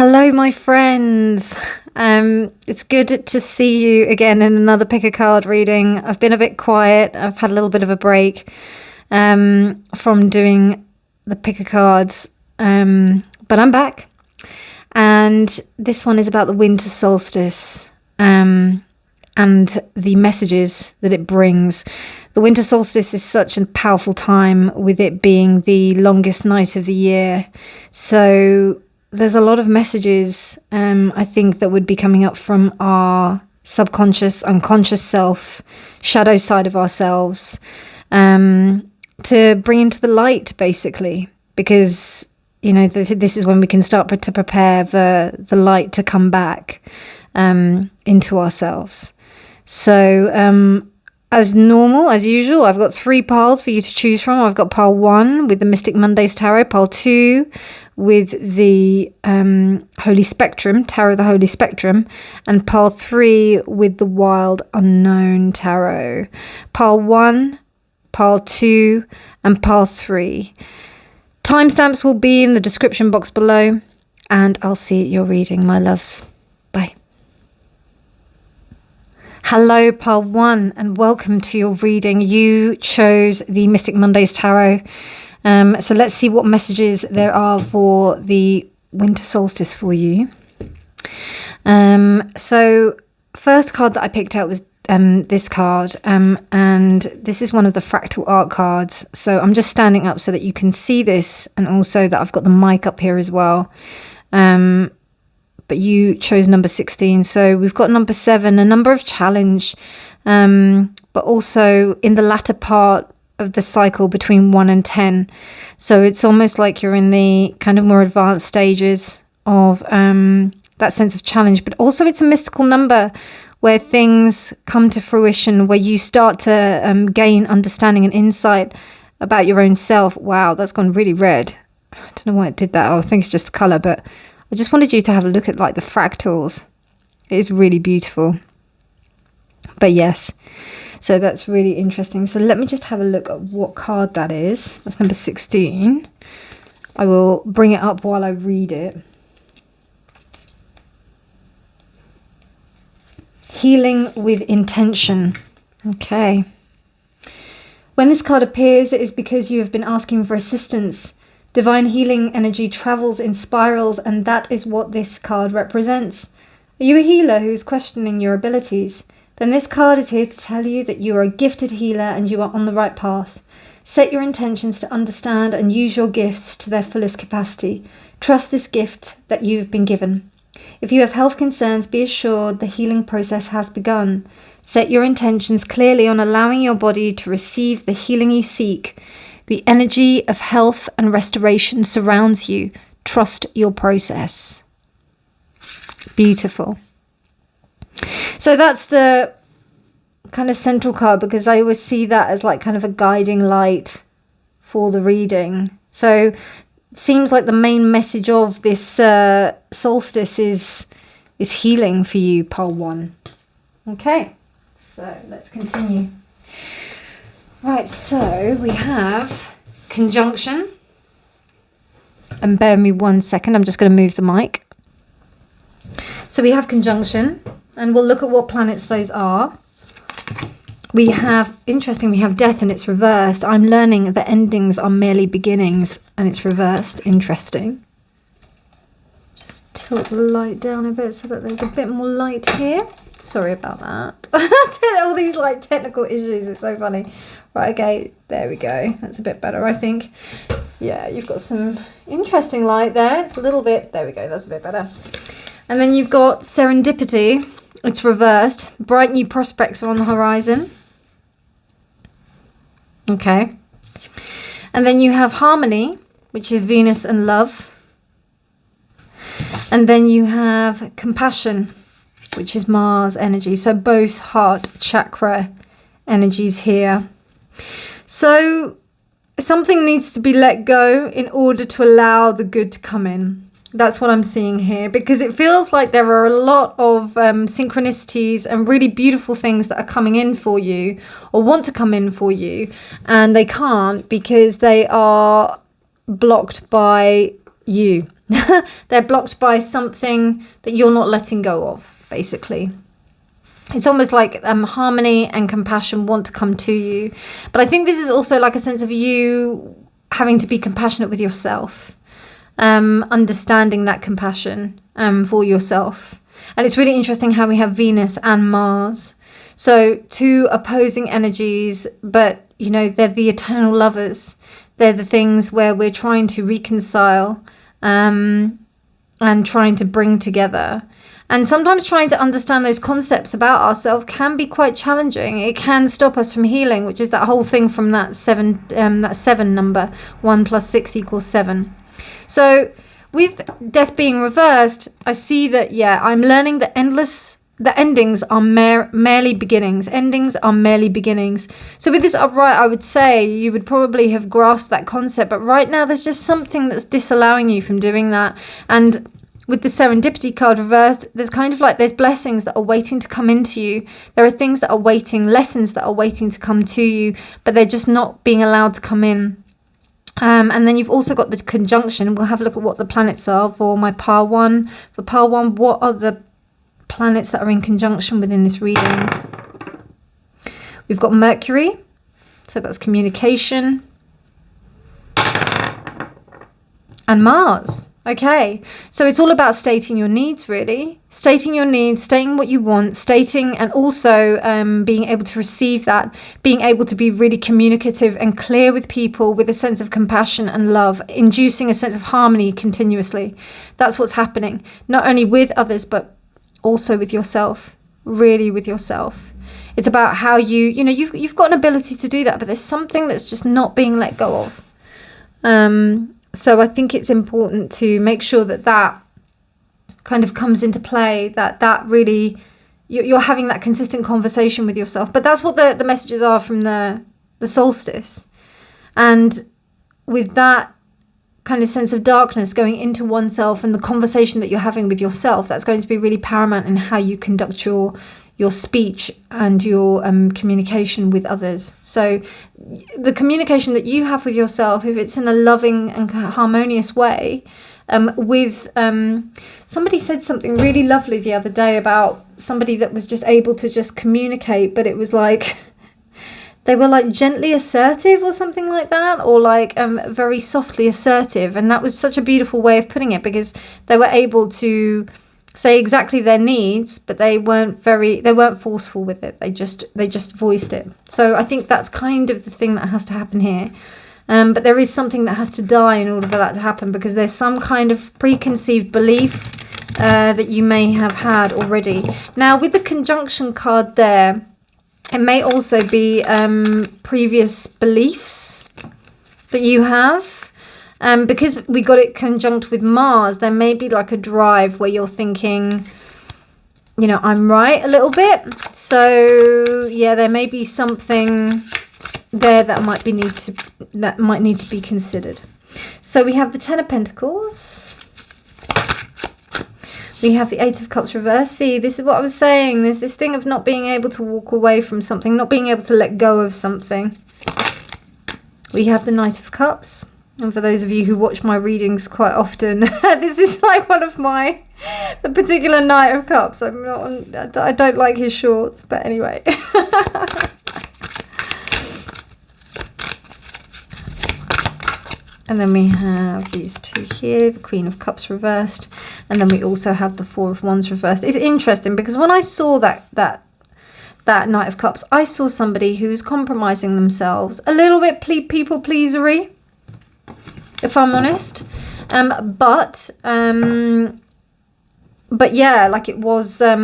Hello, my friends. It's good to see you again in another pick a card reading. I've been a bit quiet. I've had a little bit of a break from doing the pick a cards, but I'm back. And this one is about the winter solstice and the messages that it brings. The winter solstice is such a powerful time, with it being the longest night of the year. So there's a lot of messages, I think, that would be coming up from our subconscious, unconscious self, shadow side of ourselves, to bring into the light, basically, because, you know, this is when we can start to prepare the light to come back into ourselves. So as normal, as usual, I've got 3 piles for you to choose from. I've got pile 1 with the Mystic Mondays Tarot, pile 2 with the Holy Spectrum, Tarot of the Holy Spectrum, and pile 3 with the Wild Unknown Tarot. Pile 1, pile 2, and pile 3. Timestamps will be in the description box below, and I'll see your reading, my loves. Bye. Hello, pile 1, and welcome to your reading. You chose the Mystic Mondays Tarot. So let's see what messages there are for the winter solstice for you. So first card that I picked out was this card, and this is one of the fractal art cards. So I'm just standing up so that you can see this, and also that I've got the mic up here as well. But you chose number 16. So we've got number 7, a number of challenge, but also in the latter part of the cycle between 1 and 10. So it's almost like you're in the kind of more advanced stages of that sense of challenge, but also it's a mystical number where things come to fruition, where you start to gain understanding and insight about your own self. Wow, that's gone really red. I don't know why it did that. Oh, I think it's just the color, but I just wanted you to have a look at like the fractals. It is really beautiful. But yes, so that's really interesting. So let me just have a look at what card that is. That's number 16. I will bring it up while I read it. Healing with intention. Okay. When this card appears, it is because you have been asking for assistance. Divine healing energy travels in spirals, and that is what this card represents. Are you a healer who is questioning your abilities? Then this card is here to tell you that you are a gifted healer and you are on the right path. Set your intentions to understand and use your gifts to their fullest capacity. Trust this gift that you have been given. If you have health concerns, be assured the healing process has begun. Set your intentions clearly on allowing your body to receive the healing you seek. The energy of health and restoration surrounds you. Trust your process. Beautiful. So that's the kind of central card, because I always see that as like kind of a guiding light for the reading. So it seems like the main message of this solstice is healing for you, pile 1. Okay, so let's continue. Right, so we have conjunction. And bear with me 1 second, I'm just going to move the mic. So we have conjunction, and we'll look at what planets those are. We have, interesting, we have death and it's reversed. I'm learning that endings are merely beginnings, and it's reversed. Interesting. Just tilt the light down a bit so that there's a bit more light here. Sorry about that. All these like technical issues, it's so funny. Right, okay, there we go. That's a bit better, I think. Yeah, you've got some interesting light there. It's a little bit, there we go, that's a bit better. And then you've got serendipity. It's reversed. Bright new prospects are on the horizon. Okay. And then you have harmony, which is Venus and love. And then you have compassion, which is Mars energy. So both heart chakra energies here. So something needs to be let go in order to allow the good to come in. That's what I'm seeing here, because it feels like there are a lot of synchronicities and really beautiful things that are coming in for you, or want to come in for you, and they can't because they are blocked by you. They're blocked by something that you're not letting go of, basically. It's almost like harmony and compassion want to come to you. But I think this is also like a sense of you having to be compassionate with yourself, understanding that compassion for yourself. And it's really interesting how we have Venus and Mars. So two opposing energies, but, they're the eternal lovers. They're the things where we're trying to reconcile and trying to bring together. And sometimes trying to understand those concepts about ourselves can be quite challenging. It can stop us from healing, which is that whole thing from that seven number, 1 + 6 = 7. So with death being reversed, I see that, I'm learning that the endings are merely beginnings. Endings are merely beginnings. So with this upright, I would say you would probably have grasped that concept. But right now, there's just something that's disallowing you from doing that. And with the serendipity card reversed, there's kind of like there's blessings that are waiting to come into you. There are things that are waiting, lessons that are waiting to come to you, but they're just not being allowed to come in. And then you've also got the conjunction. We'll have a look at what the planets are for my Pile 1. For Pile 1, what are the planets that are in conjunction within this reading? We've got Mercury, so that's communication, and Mars. Okay, so it's all about stating your needs, really. Stating your needs, stating what you want, stating, and also being able to receive that, being able to be really communicative and clear with people with a sense of compassion and love, inducing a sense of harmony continuously. That's what's happening, not only with others, but also with yourself, really with yourself. It's about how you've got an ability to do that, but there's something that's just not being let go of. So I think it's important to make sure that kind of comes into play, that really, you're having that consistent conversation with yourself. But that's what the messages are from the solstice. And with that kind of sense of darkness going into oneself and the conversation that you're having with yourself, that's going to be really paramount in how you conduct your speech and your communication with others. So the communication that you have with yourself, if it's in a loving and harmonious way, somebody said something really lovely the other day about somebody that was just able to just communicate, but it was like they were like gently assertive or something like that, or like very softly assertive. And that was such a beautiful way of putting it, because they were able to say exactly their needs, but they weren't forceful with it. They just voiced it. So I think that's kind of the thing that has to happen here. But there is something that has to die in order for that to happen, because there's some kind of preconceived belief that you may have had already. Now, with the conjunction card there, it may also be previous beliefs that you have. Because we got it conjunct with Mars, there may be like a drive where you're thinking, I'm right a little bit. So yeah, there may be something there that might need to be considered. So we have the 10 of Pentacles. We have the 8 of Cups reversed. See, this is what I was saying. There's this thing of not being able to walk away from something, not being able to let go of something. We have the Knight of Cups. And for those of you who watch my readings quite often, this is like one of the particular Knight of Cups. I don't like his shorts, but anyway. And then we have these two here, the Queen of Cups reversed. And then we also have the Four of Wands reversed. It's interesting because when I saw that Knight of Cups, I saw somebody who's compromising themselves. A little bit people pleasery, if I'm honest. But yeah, like it was, a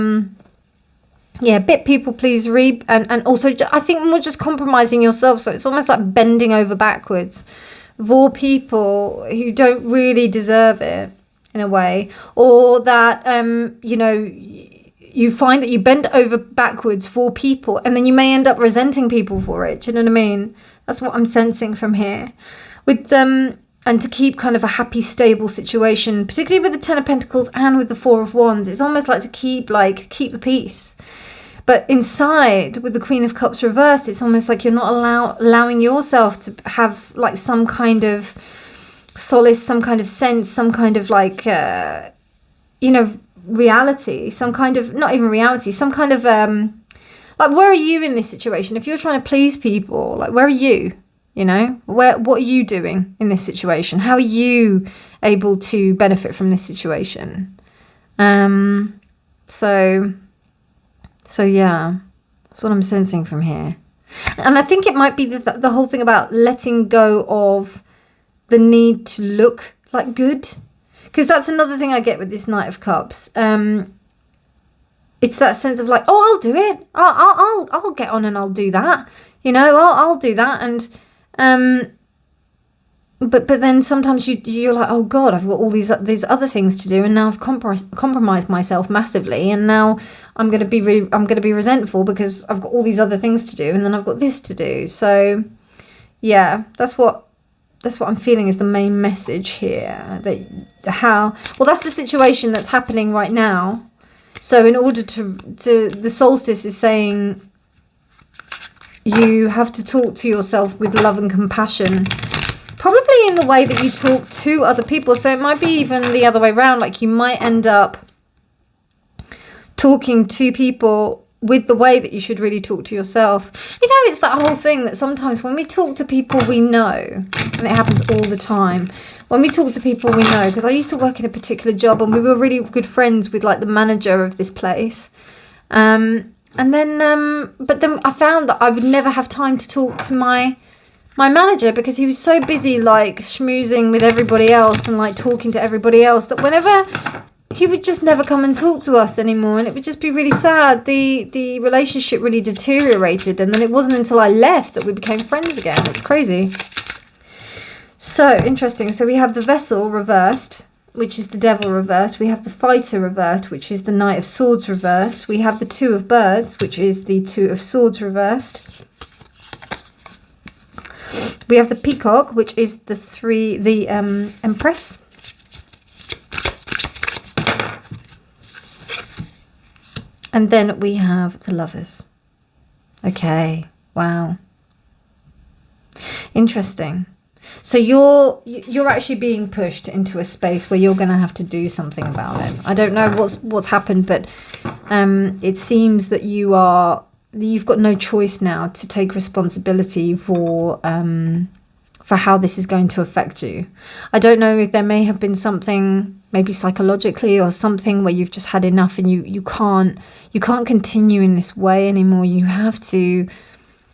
bit people pleasery. And also, I think more just compromising yourself. So it's almost like bending over backwards for people who don't really deserve it in a way, or that you find that you bend over backwards for people and then you may end up resenting people for it. Do you know what I mean? That's what I'm sensing from here with and to keep kind of a happy, stable situation, particularly with the 10 of Pentacles and with the 4 of Wands. It's almost like to keep the peace. But inside, with the Queen of Cups reversed, it's almost like you're not allowing yourself to have like some kind of solace, some kind of sense, some kind of like, reality, some kind of, not even reality, some kind of, like, where are you in this situation? If you're trying to please people, like, where are you? What are you doing in this situation? How are you able to benefit from this situation? So yeah, that's what I'm sensing from here. And I think it might be the whole thing about letting go of the need to look like good. Because that's another thing I get with this Knight of Cups. It's that sense of like, oh, I'll do it. I'll get on and I'll do that. I'll do that. And but then sometimes you're like, oh God, I've got all these other things to do, and now I've compromised myself massively, and now I'm gonna be resentful because I've got all these other things to do, and then I've got this to do. So yeah, that's what I'm feeling is the main message here. That's the situation that's happening right now. So in order to the solstice is saying you have to talk to yourself with love and compassion, probably in the way that you talk to other people. So it might be even the other way around, like you might end up talking to people with the way that you should really talk to yourself. It's that whole thing that sometimes when we talk to people we know, and it happens all the time, when we talk to people we know, because I used to work in a particular job and we were really good friends with like the manager of this place. But then I found that I would never have time to talk to my manager because he was so busy like schmoozing with everybody else and like talking to everybody else that whenever he would just never come and talk to us anymore, and it would just be really sad. The relationship really deteriorated, and then it wasn't until I left that we became friends again. It's crazy. So interesting. So we have the Vessel reversed, which is the Devil reversed. We have the Fighter reversed, which is the Knight of Swords reversed. We have the Two of Birds, which is the Two of Swords reversed. We have the Peacock, which is the Empress. And then we have the Lovers. Okay, wow. Interesting. So you're actually being pushed into a space where you're going to have to do something about it. I don't know what's happened, but it seems that you've got no choice now to take responsibility for how this is going to affect you. I don't know if there may have been something maybe psychologically or something where you've just had enough and you can't continue in this way anymore. You have to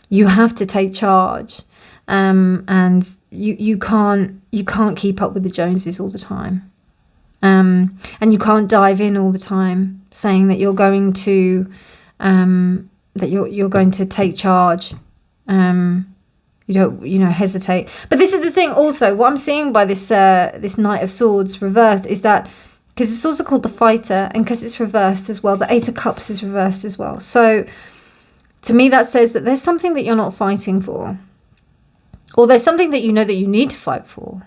take charge. And you can't keep up with the Joneses all the time. And you can't dive in all the time saying that you're going to take charge. You don't hesitate. But this is the thing also, what I'm seeing by this Knight of Swords reversed is that, because it's also called the Fighter, and because it's reversed as well, the Eight of Cups is reversed as well. So to me that says that there's something that you're not fighting for. Or there's something that you know that you need to fight for.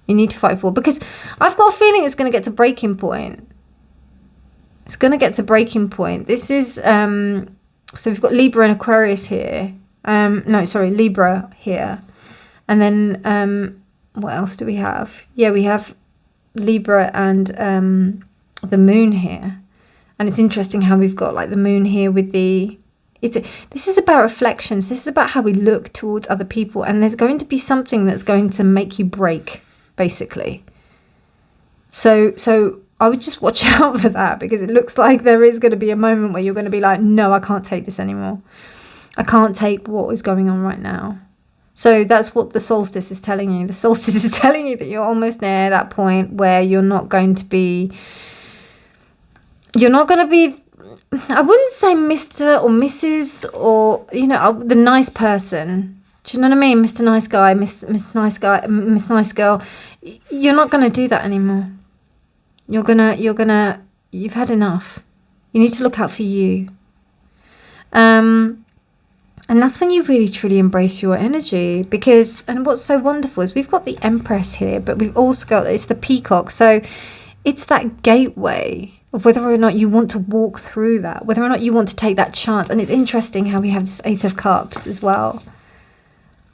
You need to fight for. Because I've got a feeling it's going to get to breaking point. It's going to get to breaking point. This is, so we've got Libra and Aquarius here. Libra here. And then, what else do we have? Yeah, we have Libra and the Moon here. And it's interesting how we've got like the Moon here with the... This is about reflections. This is about how we look towards other people. And there's going to be something that's going to make you break, basically. So I would just watch out for that, because it looks like there is going to be a moment where you're going to be like, no, I can't take this anymore. I can't take what is going on right now. So that's what the solstice is telling you. The solstice is telling you that you're almost near that point where you're not going to be... I wouldn't say Mr. or Mrs. or, the nice person. Do you know what I mean? Mr. Nice Guy, Miss Nice Guy, Miss Nice Girl. You're not going to do that anymore. You've had enough. You need to look out for you. And that's when you really truly embrace your energy, and what's so wonderful is we've got the Empress here, but we've also got, it's the Peacock. So it's that gateway of whether or not you want to walk through that, whether or not you want to take that chance. And it's interesting how we have this Eight of Cups as well.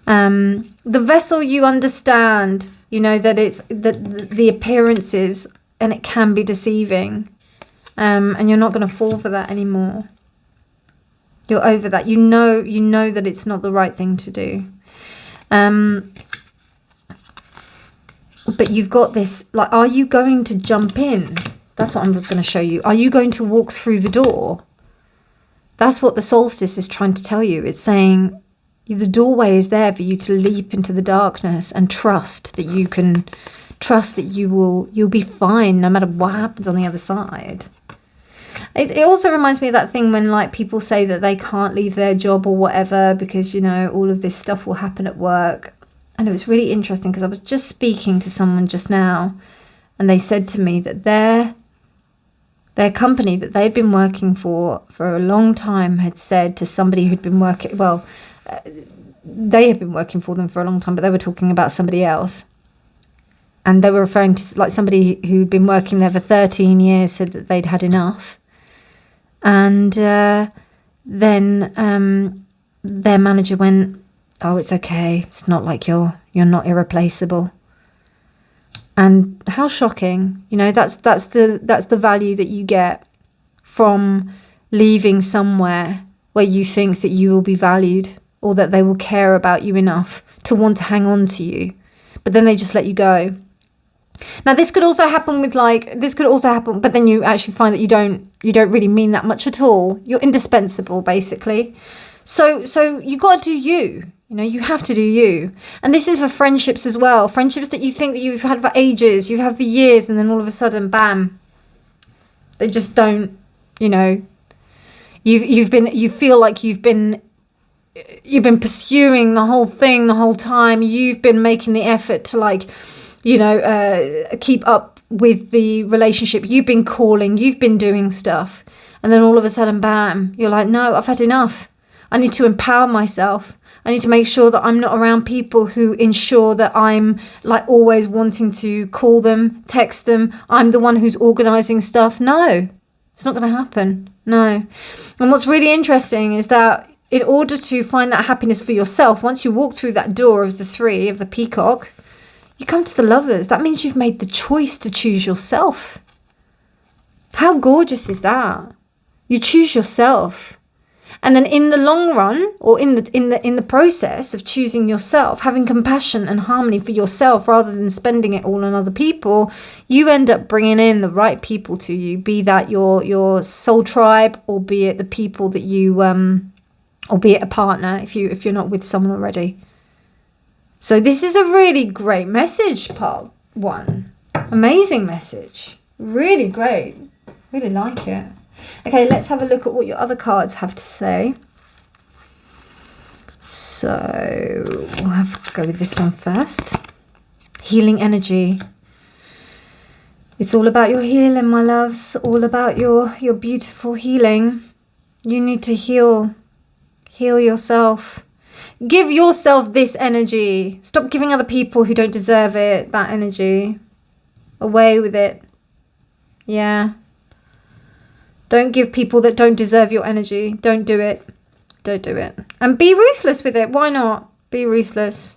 The Vessel, you understand You know, that it's the appearances, and it can be deceiving. And you're not going to fall for that anymore. You're over that. You know that it's not the right thing to do. But you've got this, like, are you going to jump in? That's what I was going to show you. Are you going to walk through the door? That's what the solstice is trying to tell you. It's saying the doorway is there for you to leap into the darkness and trust that you can, trust that you'll be fine no matter what happens on the other side. It also reminds me of that thing when, like, people say that they can't leave their job or whatever because, you know, all of this stuff will happen at work. And it was really interesting because I was just speaking to someone just now, and they said to me that their company that they'd been working for a long time had said to somebody who'd been working, they had been working for them for a long time, but they were talking about somebody else. And they were referring to, like, somebody who'd been working there for 13 years said that they'd had enough. And then their manager went, "Oh, it's okay. It's not like you're not irreplaceable." And how shocking. You know, that's the value that you get from leaving somewhere where you think that you will be valued or that they will care about you enough to want to hang on to you. But then they just let you go. Now, this could also happen but then you actually find that you don't really mean that much at all. You're indispensable, basically. So you got to do you. You know, you have to do you. And this is for friendships as well. Friendships that you think that you've had for ages, you've had for years, and then all of a sudden, bam, they just don't, you know, you feel like you've been pursuing the whole thing the whole time. You've been making the effort to, like, you know, keep up with the relationship. You've been calling, you've been doing stuff. And then all of a sudden, bam, you're like, no, I've had enough. I need to empower myself. I need to make sure that I'm not around people who ensure that I'm, like, always wanting to call them, text them. I'm the one who's organising stuff. No, it's not going to happen. No. And what's really interesting is that in order to find that happiness for yourself, once you walk through that door of the 3 of the peacock, you come to the Lovers. That means you've made the choice to choose yourself. How gorgeous is that? You choose yourself. And then in the long run, or in the process of choosing yourself, having compassion and harmony for yourself rather than spending it all on other people, you end up bringing in the right people to you, be that your soul tribe, or be it the people that you, or be it a partner if you're not with someone already. So this is a really great message, part 1. Amazing message. Really great. Really like it. Okay, let's have a look at what your other cards have to say. So we'll have to go with this one first. Healing energy. It's all about your healing, my loves. All about your beautiful healing. You need to heal yourself. Give yourself this energy. Stop giving other people who don't deserve it that energy. Away with it. Yeah. Don't give people that don't deserve your energy. Don't do it. Don't do it. And be ruthless with it. Why not? Be ruthless.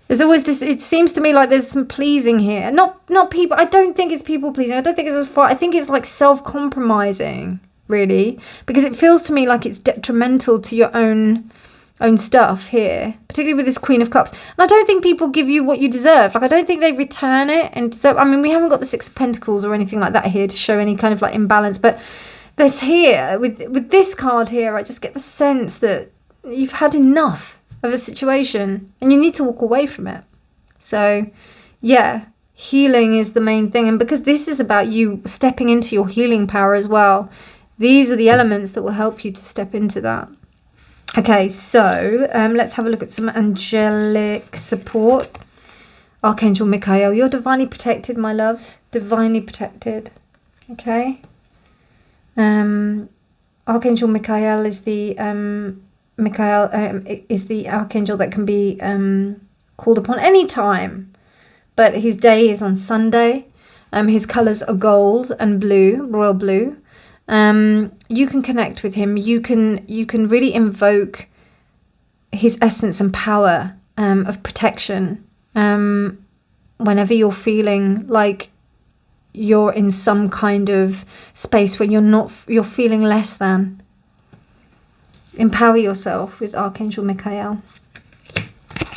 There's always this, it seems to me like there's some pleasing here. Not people, I don't think it's people pleasing. I don't think it's as far, I think it's like self-compromising, really. Because it feels to me like it's detrimental to your own stuff here, particularly with this Queen of Cups. And I don't think people give you what you deserve. Like, I don't think they return it. And so, I mean, we haven't got the 6 of Pentacles or anything like that here to show any kind of like imbalance. But this here, with this card here, I just get the sense that you've had enough of a situation and you need to walk away from it. So, yeah, healing is the main thing. And because this is about you stepping into your healing power as well, these are the elements that will help you to step into that. Okay, so let's have a look at some angelic support. Archangel Michael, you're divinely protected, my loves. Divinely protected. Okay. Archangel Michael is the archangel that can be called upon any time, but his day is on Sunday. His colours are gold and blue, royal blue. You can connect with him. You can really invoke his essence and power of protection. whenever you're feeling like you're in some kind of space where you're feeling less than. Empower yourself with Archangel Michael.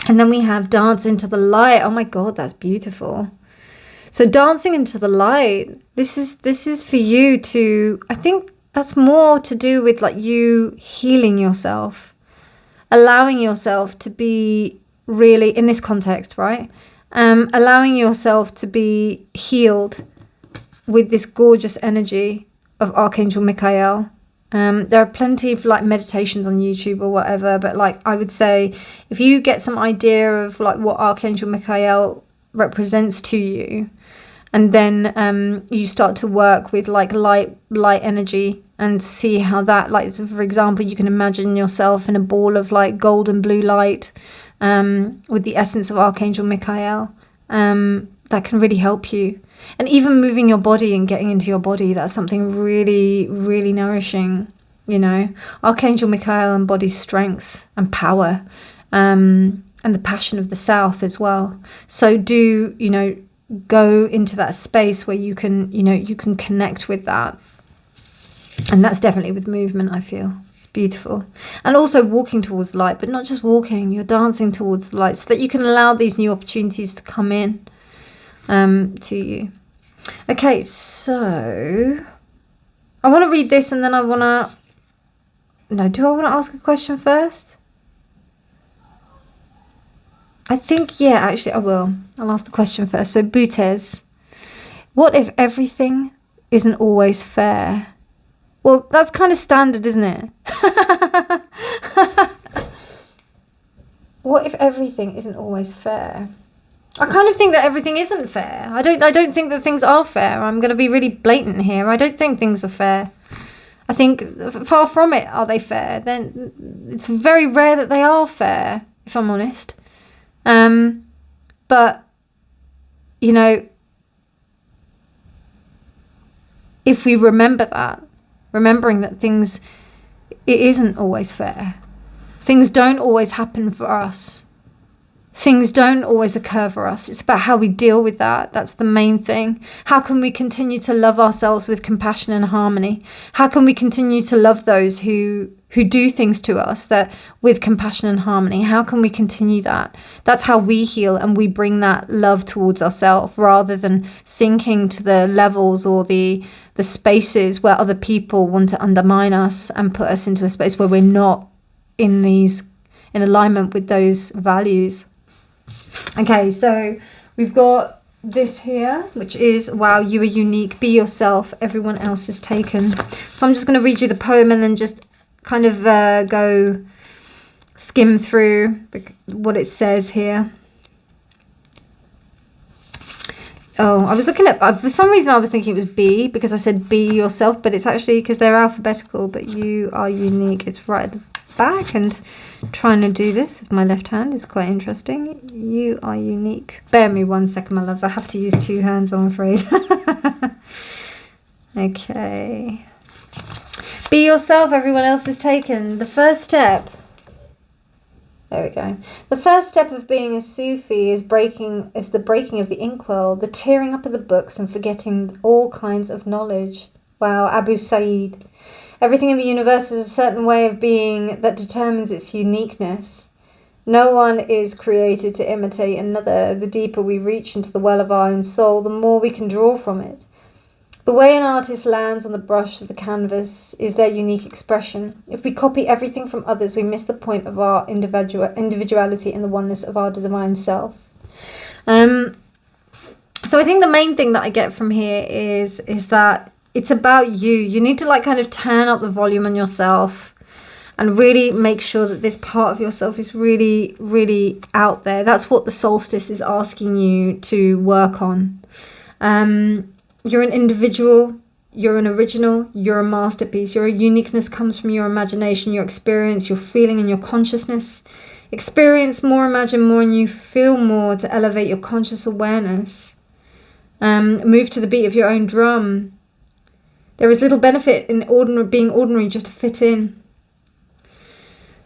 And then we have dance into the light. Oh my God, that's beautiful. So dancing into the light, this is for you to, I think that's more to do with like you healing yourself, allowing yourself to be really, in this context, right? Allowing yourself to be healed with this gorgeous energy of Archangel Michael. There are plenty of like meditations on YouTube or whatever, but like I would say if you get some idea of like what Archangel Michael represents to you, and then you start to work with like light energy and see how that, like for example, you can imagine yourself in a ball of like gold and blue light with the essence of Archangel Michael. That can really help you. And even moving your body and getting into your body, that's something really, really nourishing, you know. Archangel Michael embodies strength and power, and the passion of the South as well. So do, you know, go into that space where you can, you know, you can connect with that. And that's definitely with movement, I feel. It's beautiful. And also walking towards the light, but not just walking, you're dancing towards the light so that you can allow these new opportunities to come in to you. Okay, so I want to read this and then I want to, no, do I want to ask a question first? I think, yeah, actually I will. I'll ask the question first. So Butes, what if everything isn't always fair? Well, that's kind of standard, isn't it? What if everything isn't always fair? I kind of think that everything isn't fair. I don't think that things are fair. I'm going to be really blatant here. I don't think things are fair. I think far from it are they fair. Then it's very rare that they are fair, if I'm honest. But you know, if we remember that, remembering that things, it isn't always fair. Things don't always happen for us. Things don't always occur for us. It's about how we deal with that. That's the main thing. How can we continue to love ourselves with compassion and harmony? How can we continue to love those who do things to us that with compassion and harmony? How can we continue that? That's how we heal, and we bring that love towards ourselves rather than sinking to the levels or the spaces where other people want to undermine us and put us into a space where we're not in alignment with those values. Okay, so we've got this here, which is, wow, you are unique, be yourself, everyone else is taken. So I'm just going to read you the poem and then just kind of go skim through what it says here. Oh, I was looking at, for some reason I was thinking it was B because I said be yourself, but it's actually because they're alphabetical, but you are unique. It's right at the back, and trying to do this with my left hand is quite interesting. You are unique. Bear me 1 second, my loves. I have to use 2 hands, I'm afraid. Okay. Be yourself, everyone else is taken. The first step. There we go. The first step of being a Sufi is the breaking of the inkwell, the tearing up of the books and forgetting all kinds of knowledge. Wow, Abu Said. Everything in the universe is a certain way of being that determines its uniqueness. No one is created to imitate another. The deeper we reach into the well of our own soul, the more we can draw from it. The way an artist lands on the brush of the canvas is their unique expression. If we copy everything from others, we miss the point of our individuality and the oneness of our divine self. So I think the main thing that I get from here is that it's about you. You need to like kind of turn up the volume on yourself and really make sure that this part of yourself is really, really out there. That's what the solstice is asking you to work on. You're an individual, you're an original, you're a masterpiece. Your uniqueness comes from your imagination, your experience, your feeling and your consciousness. Experience more, imagine more, and you feel more to elevate your conscious awareness. Move to the beat of your own drum. There is little benefit in being ordinary just to fit in.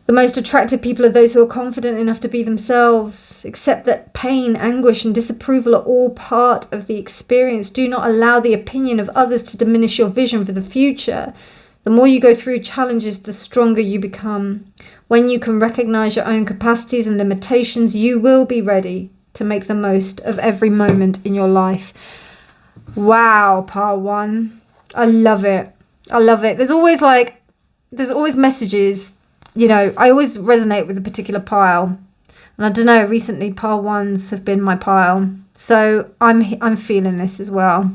The most attractive people are those who are confident enough to be themselves. Accept that pain, anguish, and disapproval are all part of the experience. Do not allow the opinion of others to diminish your vision for the future. The more you go through challenges, the stronger you become. When you can recognize your own capacities and limitations, you will be ready to make the most of every moment in your life. Wow, part 1. I love it. I love it. There's always messages, you know, I always resonate with a particular pile. And I don't know, recently pile 1s have been my pile. So I'm feeling this as well.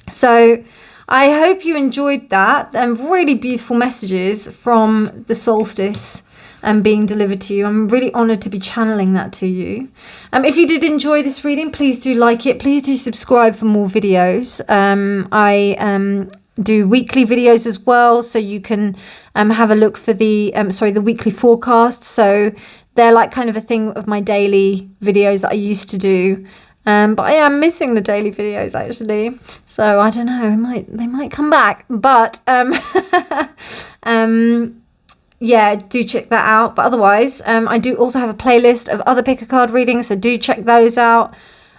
So I hope you enjoyed that, and really beautiful messages from the solstice and being delivered to you. I'm really honoured to be channeling that to you. If you did enjoy this reading, please do like it. Please do subscribe for more videos. I do weekly videos as well, so you can have a look for the weekly forecasts. So they're like kind of a thing of my daily videos that I used to do. But I am missing the daily videos actually, so I don't know, they might come back, but yeah, do check that out. But otherwise, I do also have a playlist of other pick a card readings, so do check those out.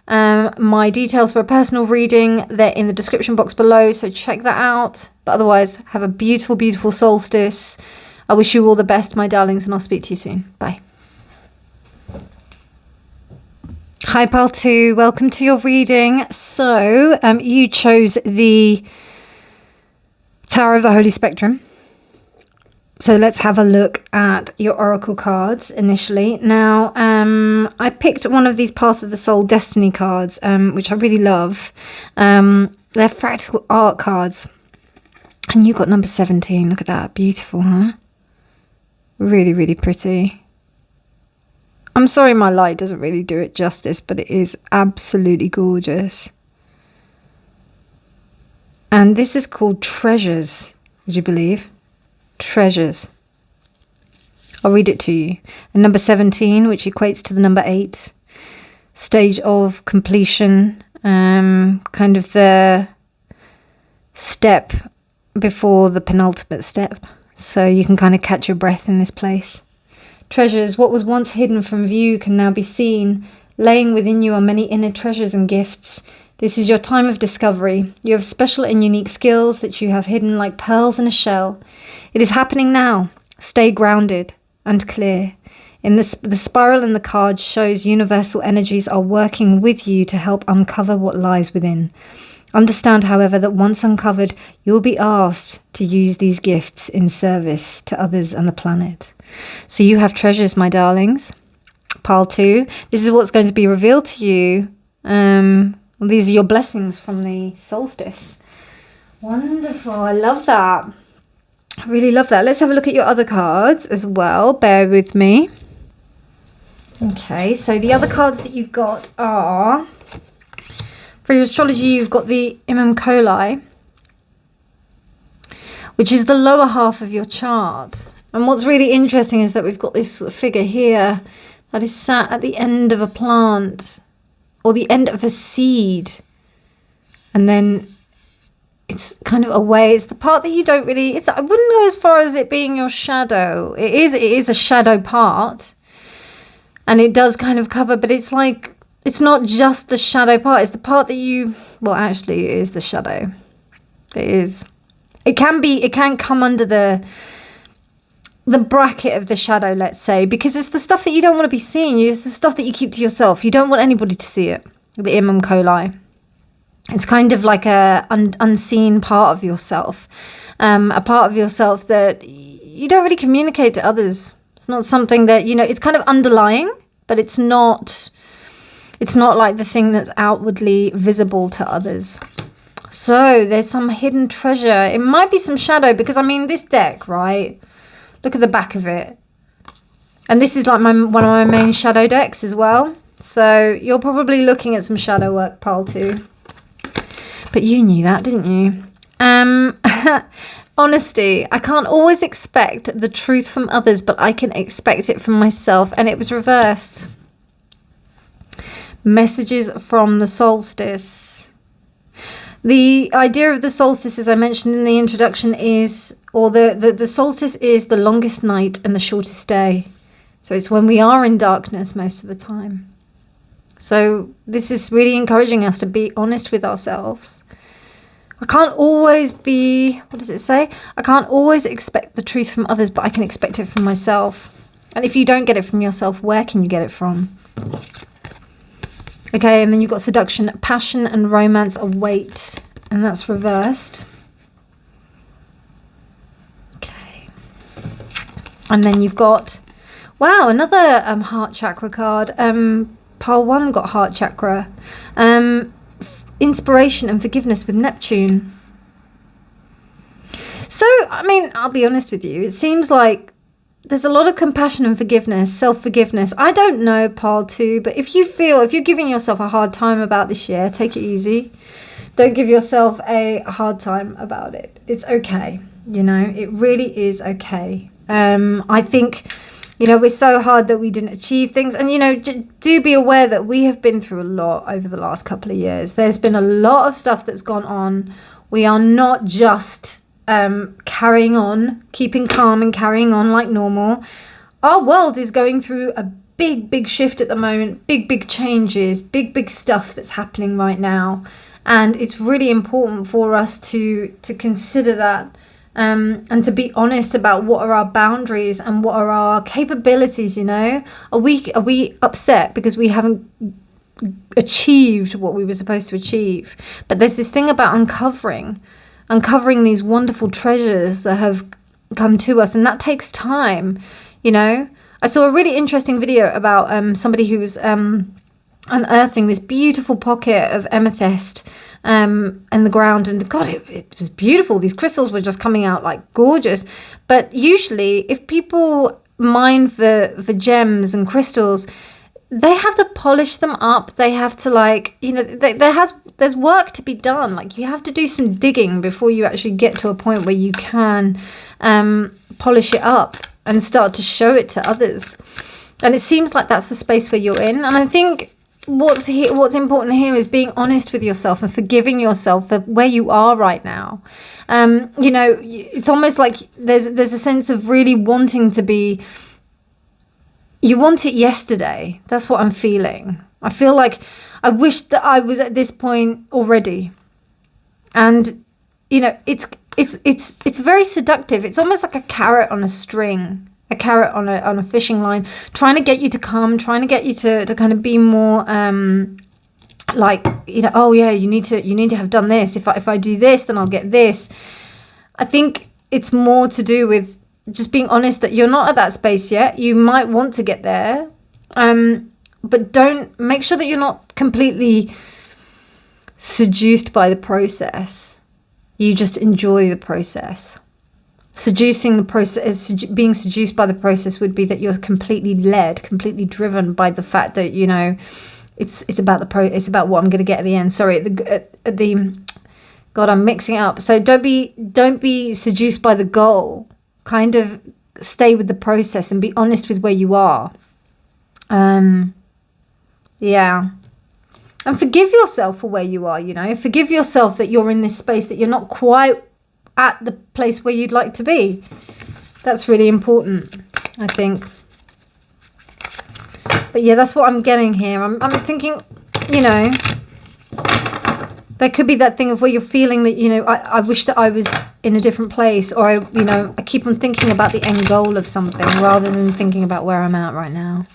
My details for a personal reading, they're in the description box below, so check that out. But otherwise, have a beautiful, beautiful solstice. I wish you all the best, my darlings, and I'll speak to you soon. Bye. Hi pile 2, welcome to your reading. So you chose the Tower of the Holy Spectrum. So let's have a look at your oracle cards initially. Now I picked one of these Path of the Soul Destiny cards, which I really love. They're fractal art cards, and you got number 17. Look at that, beautiful, huh? Really, really pretty. I'm sorry my light doesn't really do it justice, but it is absolutely gorgeous. And this is called Treasures, would you believe? Treasures. I'll read it to you. And number 17, which equates to the number 8, stage of completion, kind of the step before the penultimate step. So you can kind of catch your breath in this place. Treasures, what was once hidden from view can now be seen. Laying within you are many inner treasures and gifts. This is your time of discovery. You have special and unique skills that you have hidden like pearls in a shell. It is happening now. Stay grounded and clear. In the spiral in the card shows universal energies are working with you to help uncover what lies within. Understand, however, that once uncovered, you'll be asked to use these gifts in service to others and the planet. So you have treasures, my darlings. Pile 2. This is what's going to be revealed to you. These are your blessings from the solstice. Wonderful. I love that. I really love that. Let's have a look at your other cards as well. Bear with me. Okay, so the other cards that you've got are, for your astrology, you've got the Imam Coli, which is the lower half of your chart. And what's really interesting is that we've got this figure here that is sat at the end of a plant or the end of a seed. And then it's kind of away. It's the part that you don't really, I wouldn't go as far as it being your shadow. It is a shadow part. And it does kind of cover, but it's like, it's not just the shadow part. It's the part that you, well, actually it is the shadow. It is. It can come under the bracket of the shadow, let's say, because it's the stuff that you don't want to be seeing. It's the stuff that you keep to yourself. You don't want anybody to see it. The Imam Coli. It's kind of like a unseen part of yourself. A part of yourself that you don't really communicate to others. It's not something that, you know, it's kind of underlying, but it's not like the thing that's outwardly visible to others. So there's some hidden treasure. It might be some shadow, because I mean, this deck, right? Look at the back of it. And this is like one of my main shadow decks as well. So you're probably looking at some shadow work, pile 2. But you knew that, didn't you? Honesty. I can't always expect the truth from others, but I can expect it from myself. And it was reversed. Messages from the solstice. The idea of the solstice, as I mentioned in the introduction, is or the solstice is the longest night and the shortest day. So it's when we are in darkness most of the time. So this is really encouraging us to be honest with ourselves. I can't always be, what does it say? I can't always expect the truth from others, but I can expect it from myself. And if you don't get it from yourself, where can you get it from? Okay, and then you've got seduction, passion and romance await. And that's reversed. Okay. And then you've got, wow, another heart chakra card. Pile 1 got heart chakra. Inspiration and forgiveness with Neptune. So, I mean, I'll be honest with you. It seems like there's a lot of compassion and forgiveness, self-forgiveness. I don't know, Pile 2, but if you're giving yourself a hard time about this year, take it easy. Don't give yourself a hard time about it. It's okay. You know, it really is okay. I think, you know, we're so hard that we didn't achieve things. And, you know, do be aware that we have been through a lot over the last couple of years. There's been a lot of stuff that's gone on. We are not just carrying on, keeping calm and carrying on like normal. Our world is going through a big shift at the moment. Big changes, big stuff that's happening right now. And it's really important for us to consider that. And to be honest about what are our boundaries and what are our capabilities, you know. Are we upset because we haven't achieved what we were supposed to achieve? But there's this thing about uncovering these wonderful treasures that have come to us, and that takes time, you know. I saw a really interesting video about somebody who was unearthing this beautiful pocket of amethyst in the ground, and God, it was beautiful. These crystals were just coming out like gorgeous. But usually if people mine for gems and crystals, they have to polish them up. They have to, like, you know, there's work to be done. Like, you have to do some digging before you actually get to a point where you can polish it up and start to show it to others. And it seems like that's the space where you're in. And I think what's important here is being honest with yourself and forgiving yourself for where you are right now. You know, it's almost like there's a sense of really wanting to be, you want it yesterday. That's what I'm feeling. I feel like I wish that I was at this point already. And, you know, it's very seductive. It's almost like a carrot on a string. A carrot on a fishing line, trying to get you to come, trying to get you to kind of be more like, you know, oh yeah, you need to have done this. If I do this, then I'll get this. I think it's more to do with just being honest that you're not at that space yet. You might want to get there, but make sure that you're not completely seduced by the process. You just enjoy the process. Seducing the process, being seduced by the process would be that you're completely led, completely driven by the fact that, you know, it's about it's about what I'm going to get at the end. Sorry, God, I'm mixing it up. So don't be seduced by the goal. Kind of stay with the process and be honest with where you are. Yeah. And forgive yourself for where you are, you know. Forgive yourself that you're in this space, that you're not quite at the place where you'd like to be. That's really important, I think. But yeah, that's what I'm getting here. I'm thinking, you know, there could be that thing of where you're feeling that, you know, I wish that I was in a different place, or I keep on thinking about the end goal of something rather than thinking about where I'm at right now.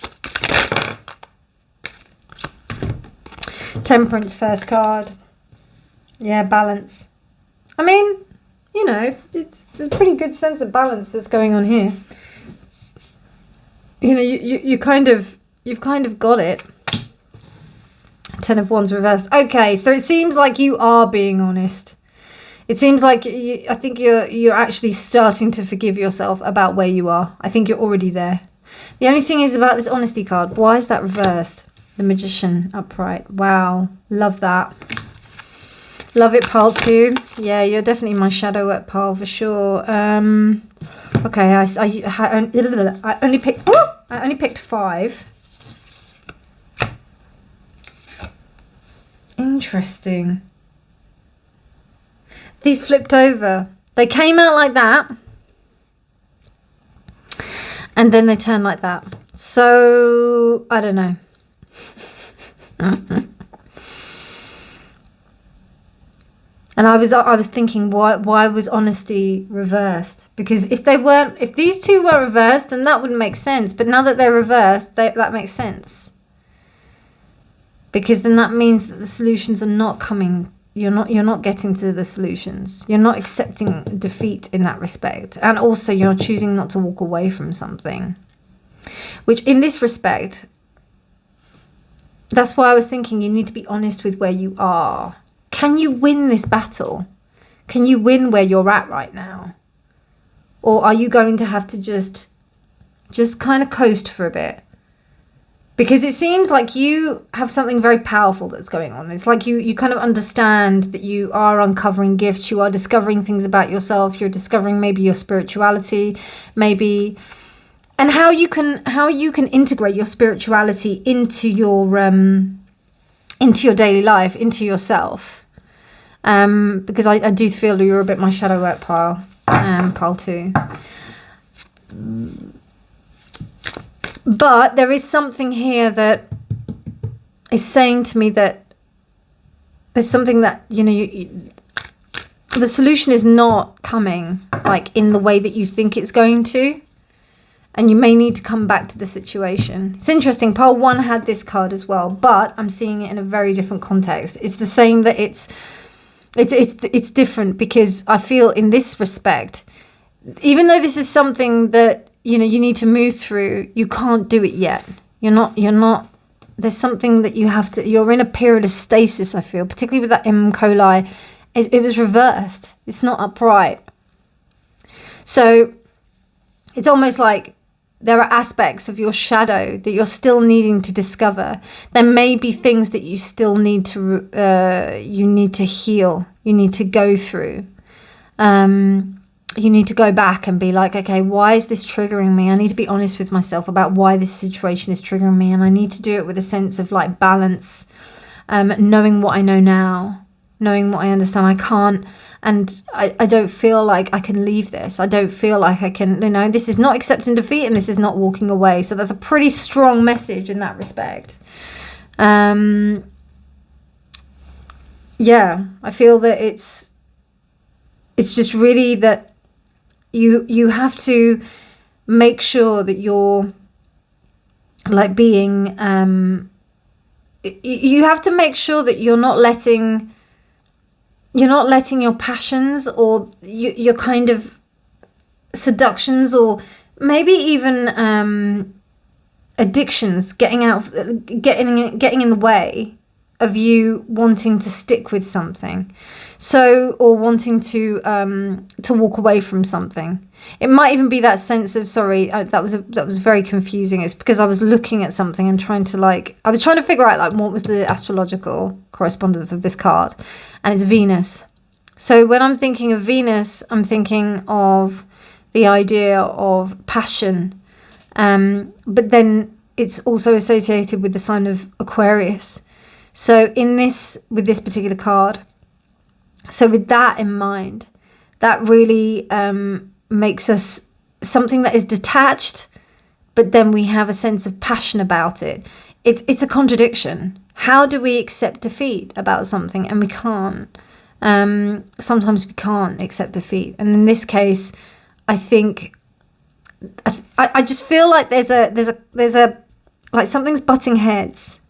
Temperance, first card. Yeah, balance. I mean, you know, there's a pretty good sense of balance that's going on here. You know, you've kind of got it. 10 of Wands reversed. Okay, so it seems like you are being honest. It seems like I think you're actually starting to forgive yourself about where you are. I think you're already there. The only thing is about this honesty card. Why is that reversed? The Magician upright. Wow, love that. Love it, pile 2. Yeah, you're definitely my shadow work pile for sure. Okay, I only picked 5. Interesting. These flipped over. They came out like that, And then they turn like that. So, I don't know. And I was thinking, why was honesty reversed? Because if these two were reversed, then that wouldn't make sense. But now that they're reversed, that makes sense. Because then that means that the solutions are not coming. You're not getting to the solutions. You're not accepting defeat in that respect. And also you're choosing not to walk away from something. Which in this respect, that's why I was thinking you need to be honest with where you are. Can you win this battle? Can you win where you're at right now? Or are you going to have to just kind of coast for a bit? Because it seems like you have something very powerful that's going on. It's like you kind of understand that you are uncovering gifts. You are discovering things about yourself. You're discovering maybe your spirituality, maybe, and how you can integrate your spirituality into your daily life, into yourself. Because I do feel you're a bit my shadow work pile 2. But there is something here that is saying to me that there's something that, the solution is not coming like in the way that you think it's going to. And you may need to come back to the situation. It's interesting. Pile 1 had this card as well, but I'm seeing it in a very different context. It's the same that it's different, because I feel in this respect, even though this is something that, you need to move through, you can't do it yet. You're not, there's something that you're in a period of stasis, I feel, particularly with that M. coli. It was reversed. It's not upright. So it's almost like there are aspects of your shadow that you're still needing to discover. There may be things that you still need to heal. You need to go through. You need to go back and be like, okay, why is this triggering me? I need to be honest with myself about why this situation is triggering me. And I need to do it with a sense of like balance, knowing what I know now, knowing what I understand. I can't, and I don't feel like I can leave this. I don't feel like I can, this is not accepting defeat and this is not walking away. So that's a pretty strong message in that respect. Yeah, I feel that it's just really that you have to make sure that you're like being, you have to make sure that you're not letting your passions or your kind of seductions or maybe even addictions getting in the way of you wanting to stick with something. So, or wanting to walk away from something. It might even be that sense of, that was very confusing. It's because I was looking at something and trying to figure out what was the astrological correspondence of this card, and it's Venus. So when I'm thinking of Venus, I'm thinking of the idea of passion, but then it's also associated with the sign of Aquarius. So with this particular card. So with that in mind, that really makes us something that is detached, but then we have a sense of passion about it. It's a contradiction. How do we accept defeat about something? And we can't. Sometimes we can't accept defeat. And in this case, I think I just feel like there's a like something's butting heads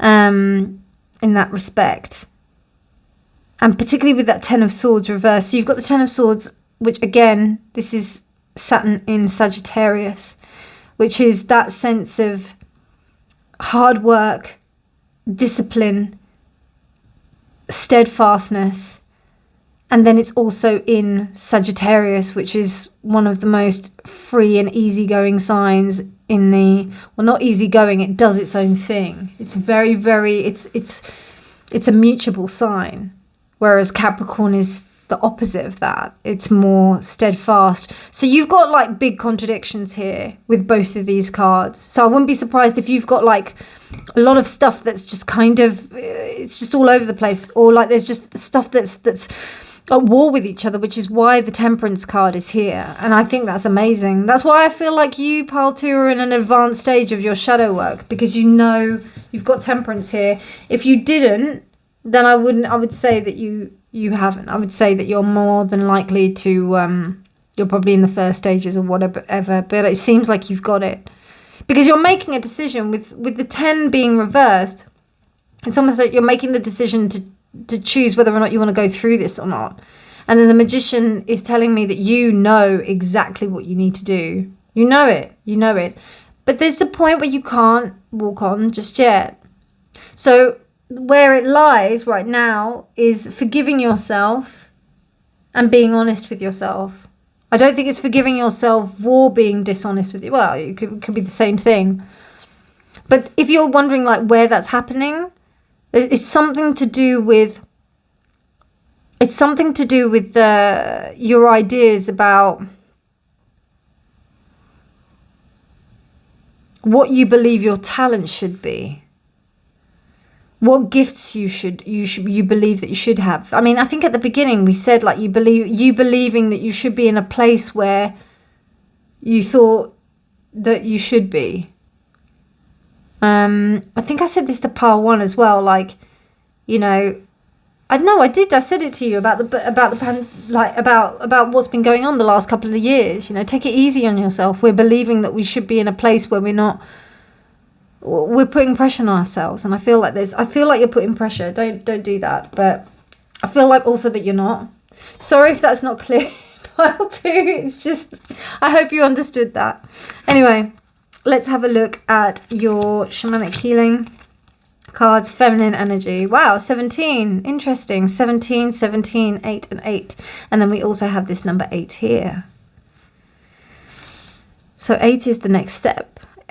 in that respect. And particularly with that 10 of Swords reversed. So you've got the 10 of Swords, which again, this is Saturn in Sagittarius, which is that sense of hard work, discipline, steadfastness. And then it's also in Sagittarius, which is one of the most free and easygoing signs in not easygoing, it does its own thing. It's very, very, it's a mutable sign. Whereas Capricorn is the opposite of that. It's more steadfast. So you've got big contradictions here with both of these cards. So I wouldn't be surprised if you've got a lot of stuff that's just kind of, it's just all over the place. Or there's just stuff that's at war with each other, which is why the Temperance card is here. And I think that's amazing. That's why I feel like you, Pile 2, are in an advanced stage of your shadow work, because you know you've got Temperance here. If you didn't, then I would say that you haven't. I would say that you're more than likely to, you're probably in the first stages or whatever, but it seems like you've got it. Because you're making a decision with the 10 being reversed. It's almost like you're making the decision to choose whether or not you want to go through this or not. And then the Magician is telling me that you know exactly what you need to do. You know it. But there's a point where you can't walk on just yet. So where it lies right now is forgiving yourself and being honest with yourself. I don't think it's forgiving yourself for being dishonest with you. Well, it could be the same thing. But if you're wondering like where that's happening, it's something to do with your ideas about what you believe your talent should be. What gifts you believe that you should have. I mean, I think at the beginning we said like you believing that you should be in a place where you thought that you should be. I think I said this to Pile 1 as well. Like, you know, I did. I said it to you about what's been going on the last couple of years. You know, take it easy on yourself. We're believing that we should be in a place where we're not. We're putting pressure on ourselves, and I feel like you're putting pressure. Don't do that. But I feel like also that you're not. Sorry if that's not clear. Pile 2. It's just, I hope you understood that. Anyway, let's have a look at your shamanic healing cards. Feminine energy. Wow, 17. Interesting. 17, 17, 8, and 8. And then we also have this number 8 here. So 8 is the next step.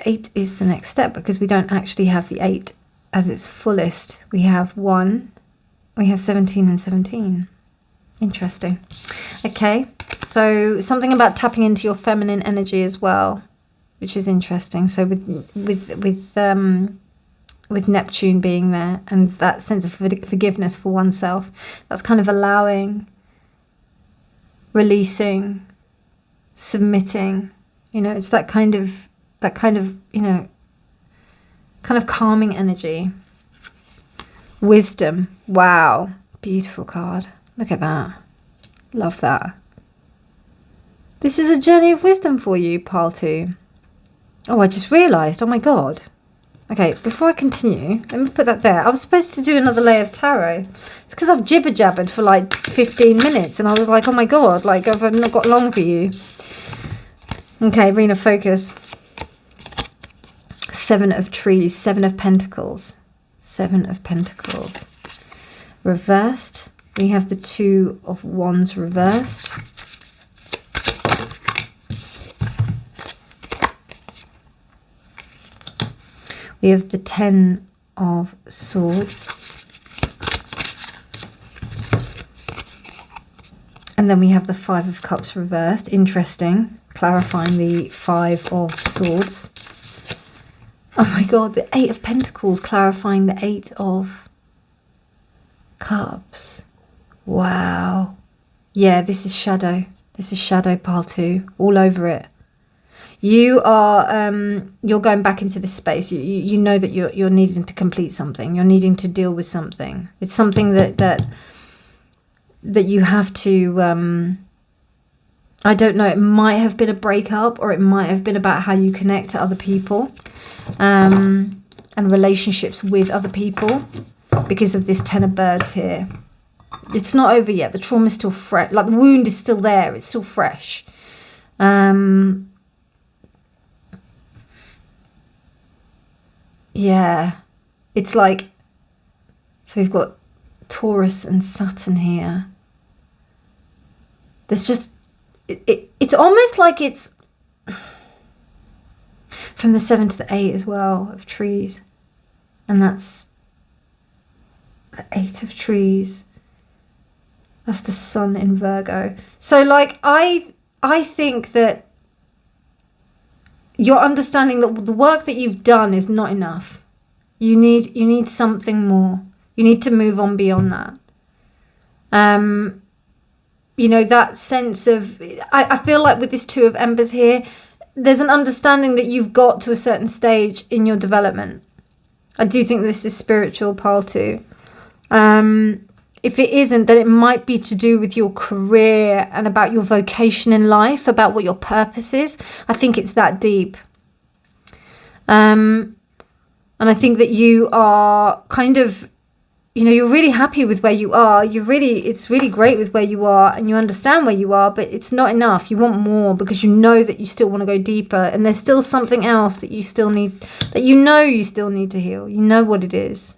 8 is the next step because we don't actually have the 8 as its fullest. We have 1, we have 17 and 17. Interesting. Okay, so something about tapping into your feminine energy as well, which is interesting. So with Neptune being there and that sense of forgiveness for oneself, that's kind of allowing, releasing, submitting. You know, it's that kind of, you know, kind of calming energy. Wisdom. Wow. Beautiful card. Look at that. Love that. This is a journey of wisdom for you, Pile 2. Oh, I just realised. Oh my God. Okay, before I continue, let me put that there. I was supposed to do another layer of tarot. It's because I've jibber-jabbered for like 15 minutes and I was like, oh my God, like I've not got long for you. Okay, Reena, focus. 7 of Trees, 7 of Pentacles, 7 of Pentacles. Reversed, we have the 2 of Wands reversed. We have the 10 of Swords. And then we have the 5 of Cups reversed. Interesting, clarifying the 5 of Swords. Oh my God, the 8 of Pentacles clarifying the 8 of Cups. Wow. Yeah, this is shadow. This is shadow, Pile 2, all over it. You are, you're going back into this space. You know that you're needing to complete something. You're needing to deal with something. It's something that you have to, I don't know, it might have been a breakup or it might have been about how you connect to other people. And relationships with other people because of this 10 of Birds here. It's not over yet. The trauma is still fresh. Like the wound is still there. It's still fresh. Yeah. It's like, so we've got Taurus and Saturn here. There's just, it's almost like it's from the 7 to the 8 as well of Trees. And that's the 8 of Trees. That's the Sun in Virgo. So like I think that you're understanding that the work that you've done is not enough. You need something more. You need to move on beyond that. you know, that sense of, I feel like with this Two of Embers here, there's an understanding that you've got to a certain stage in your development. I do think this is spiritual, pile 2. If it isn't, then it might be to do with your career and about your vocation in life, about what your purpose is. I think it's that deep. And I think that you are kind of, you know, you're really happy with where you are. It's really great with where you are, and you understand where you are, but it's not enough. You want more, because you know that you still want to go deeper, and there's still something else that you still need, that you still need to heal. You know what it is.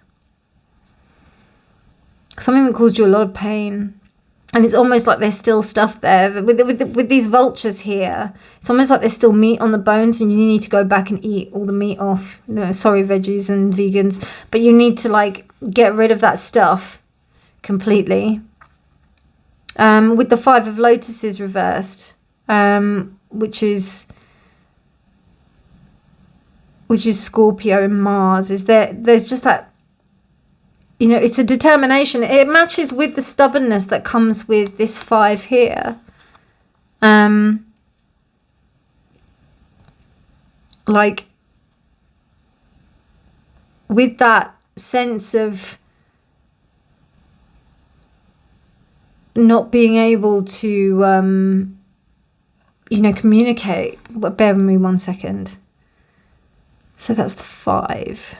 Something that caused you a lot of pain. And it's almost like there's still stuff there. With these vultures here, it's almost like there's still meat on the bones, and you need to go back and eat all the meat off. You know, sorry, veggies and vegans. But you need to, like, get rid of that stuff completely. With the Five of Lotuses reversed, which is Scorpio and Mars, there's just that, you know, it's a determination. It matches with the stubbornness that comes with this 5 here. Like, with that sense of not being able to, you know, communicate. But bear with me 1 second. So that's the 5.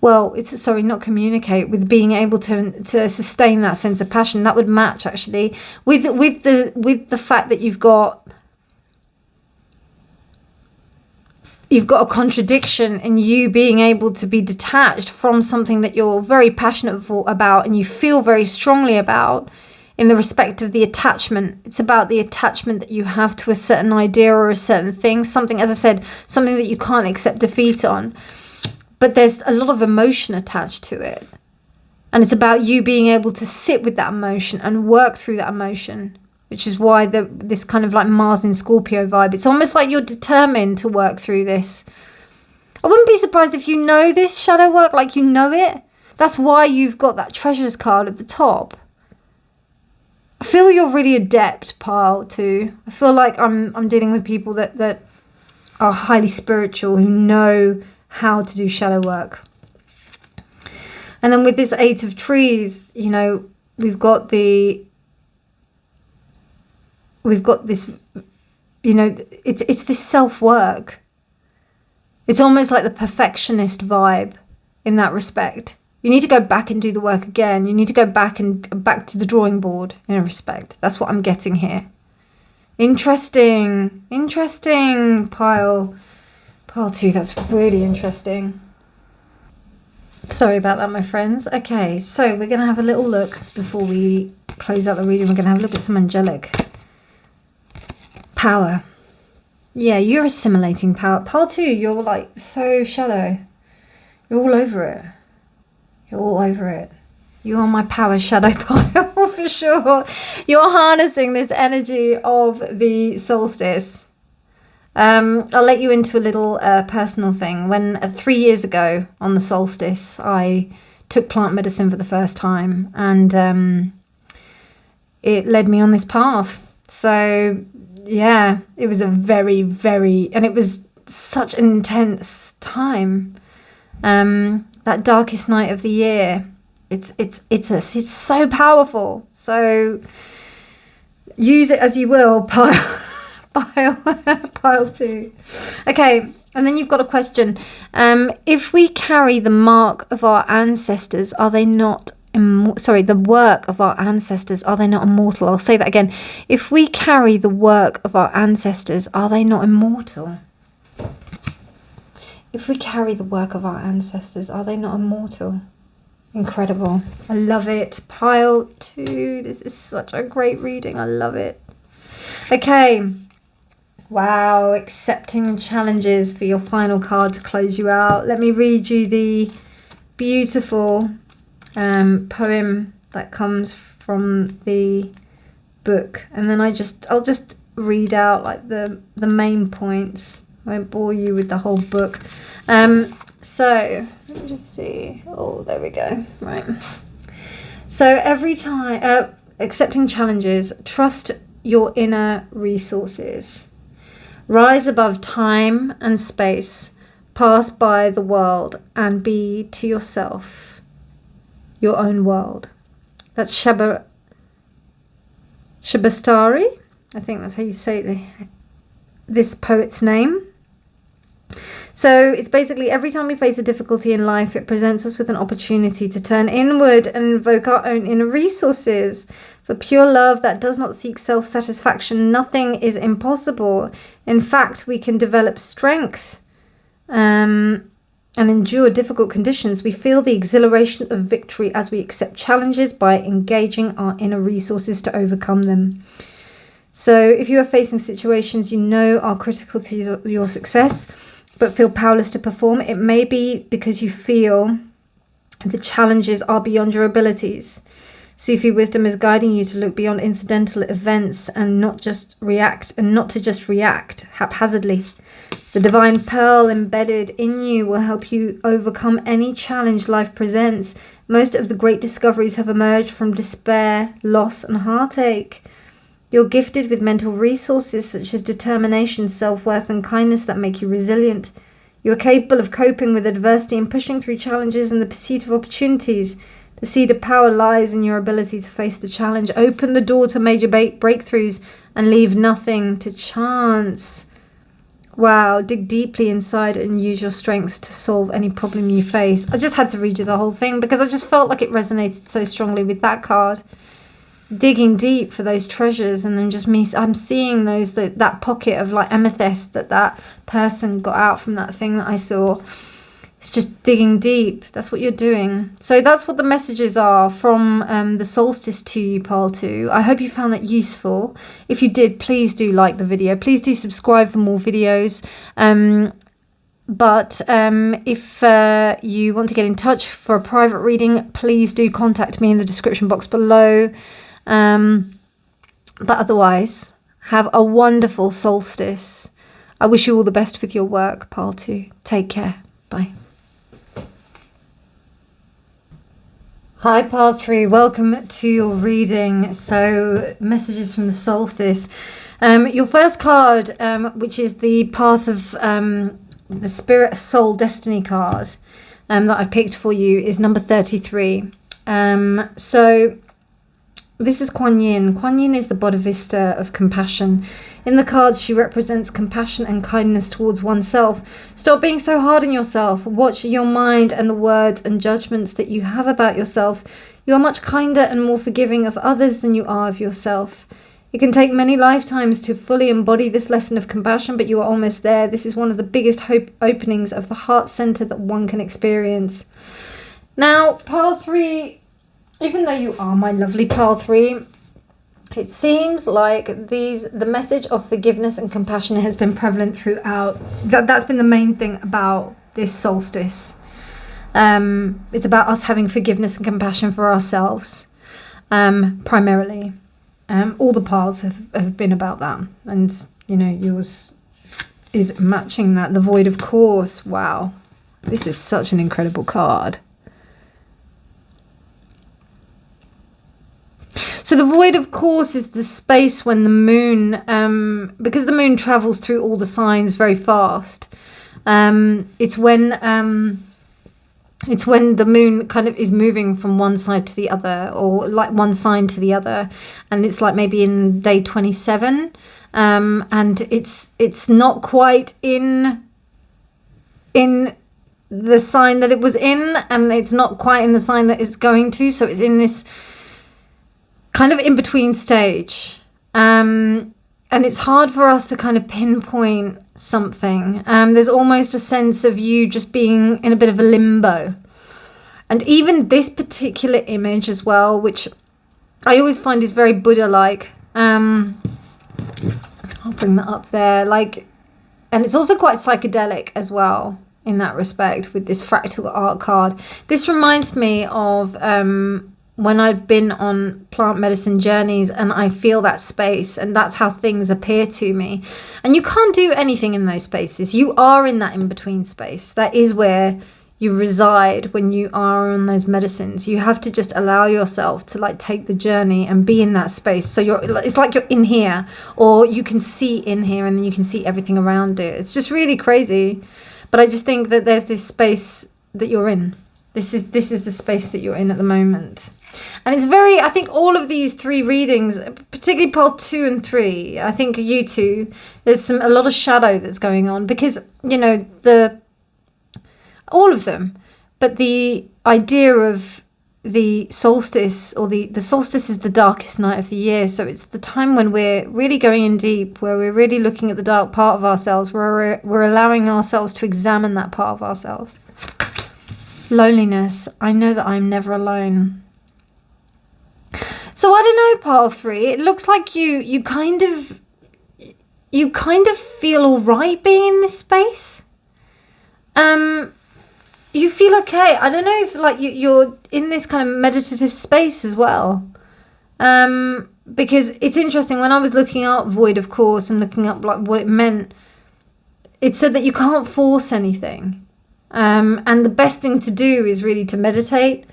Well, it's, sorry, not communicate, with being able to sustain that sense of passion. That would match, actually, with the fact that you've got a contradiction in you being able to be detached from something that you're very passionate about and you feel very strongly about, in the respect of the attachment. It's about the attachment that you have to a certain idea or a certain thing, something, as I said, something that you can't accept defeat on. But there's a lot of emotion attached to it. And it's about you being able to sit with that emotion and work through that emotion, which is why this kind of like Mars in Scorpio vibe. It's almost like you're determined to work through this. I wouldn't be surprised if you know this shadow work, like you know it. That's why you've got that treasures card at the top. I feel you're really adept, pile 2. I feel like I'm dealing with people that are highly spiritual, who know how to do shadow work. And then with this 8 of Trees, you know, we've got this, you know, it's this self-work. It's almost like the perfectionist vibe in that respect. You need to go back and do the work again. You need to go back to the drawing board in a respect. That's what I'm getting here. Interesting, pile 2. That's really interesting. Sorry about that, my friends. Okay, so we're going to have a little look before we close out the reading. We're going to have a look at some angelic power. Yeah, you're assimilating power. Pile 2, you're like so shadow. You're all over it. You're all over it. You are my power shadow pile for sure. You're harnessing this energy of the solstice. I'll let you into a little personal thing. When 3 years ago on the solstice, I took plant medicine for the first time, and it led me on this path. So yeah, it was a very, and it was such an intense time. That darkest night of the year. It's so powerful. So use it as you will, pile 2. Okay, and then you've got a question. If we carry the mark of our ancestors, are they not the work of our ancestors, are they not immortal? I'll say that again. If we carry the work of our ancestors, are they not immortal? If we carry the work of our ancestors, are they not immortal? Incredible. I love it. Pile 2. This is such a great reading. I love it. Okay. Wow. Accepting challenges for your final card to close you out. Let me read you the beautiful poem that comes from the book. And then I'll just read out like the main points. I won't bore you with the whole book. So let me just see. Oh, there we go. Right. So every time, accepting challenges, trust your inner resources. Rise above time and space. Pass by the world and be to yourself your own world. That's Shabastari. I think that's how you say this poet's name. So it's basically every time we face a difficulty in life, it presents us with an opportunity to turn inward and invoke our own inner resources. For pure love that does not seek self-satisfaction, nothing is impossible. In fact, we can develop strength and endure difficult conditions. We feel the exhilaration of victory as we accept challenges by engaging our inner resources to overcome them. So if you are facing situations you know are critical to your success, but feel powerless to perform, it may be because you feel the challenges are beyond your abilities. Sufi wisdom is guiding you to look beyond incidental events and not to just react haphazardly. The divine pearl embedded in you will help you overcome any challenge life presents. Most of the great discoveries have emerged from despair, loss, and heartache. You're gifted with mental resources such as determination, self-worth, and kindness that make you resilient. You are capable of coping with adversity and pushing through challenges in the pursuit of opportunities. The seed of power lies in your ability to face the challenge. Open the door to major breakthroughs and leave nothing to chance. Wow, dig deeply inside and use your strengths to solve any problem you face. I just had to read you the whole thing because I just felt like it resonated so strongly with that card. Digging deep for those treasures, and then just I'm seeing that pocket of like amethyst that person got out from that thing that I saw. It's just digging deep. That's what you're doing. So that's what the messages are from the solstice to you, Pile 2. I hope you found that useful. If you did, please do like the video. Please do subscribe for more videos. But if you want to get in touch for a private reading, please do contact me in the description box below. But otherwise, have a wonderful solstice. I wish you all the best with your work, Pile 2. Take care. Bye. Hi, Pile 3. Welcome to your reading. So, messages from the solstice. Your first card, which is the Path of the Spirit Soul Destiny card that I've picked for you, is number 33. So this is Kuan Yin. Kuan Yin is the Bodhisattva of compassion. In the cards, she represents compassion and kindness towards oneself. Stop being so hard on yourself. Watch your mind and the words and judgments that you have about yourself. You are much kinder and more forgiving of others than you are of yourself. It can take many lifetimes to fully embody this lesson of compassion, but you are almost there. This is one of the biggest hope openings of the heart center that one can experience. Now, Pile 3, even though you are my lovely Pile 3, it seems like the message of forgiveness and compassion has been prevalent throughout. That's been the main thing about this solstice. It's about us having forgiveness and compassion for ourselves, primarily. All the paths have been about that, and you know, yours is matching that. The Void of Course. Wow, this is such an incredible card. So the Void of Course is the space when the moon, because the moon travels through all the signs very fast. It's when the moon kind of is moving from one side to the other, or like one sign to the other, and it's like maybe in day 27, and it's not quite in the sign that it was in, and it's not quite in the sign that it's going to, so it's in this kind of in between stage, and it's hard for us to kind of pinpoint something. There's almost a sense of you just being in a bit of a limbo. And even this particular image as well, which I always find is very Buddha-like. I'll bring that up there. And it's also quite psychedelic as well in that respect with this fractal art card. This reminds me of when I've been on plant medicine journeys, and I feel that space, and that's how things appear to me. And you can't do anything in those spaces. You are in that in-between space. That is where you reside when you are on those medicines. You have to just allow yourself to like take the journey and be in that space. So it's like you're in here, or you can see in here, and then you can see everything around it. It's just really crazy. But I just think that there's this space that you're in. This is the space that you're in at the moment. And it's very, I think all of these 3 readings, particularly part 2 and 3, I think you two, there's a lot of shadow that's going on, because, you know, all of them, but the idea of the solstice, or the solstice is the darkest night of the year. So it's the time when we're really going in deep, where we're really looking at the dark part of ourselves, where we're allowing ourselves to examine that part of ourselves. Loneliness. I know that I'm never alone. So I don't know, part 3. It looks like you kind of feel all right being in this space. You feel okay. I don't know if like you're in this kind of meditative space as well. Because it's interesting, when I was looking up void of course and looking up like what it meant, it said that you can't force anything. And the best thing to do is really to meditate,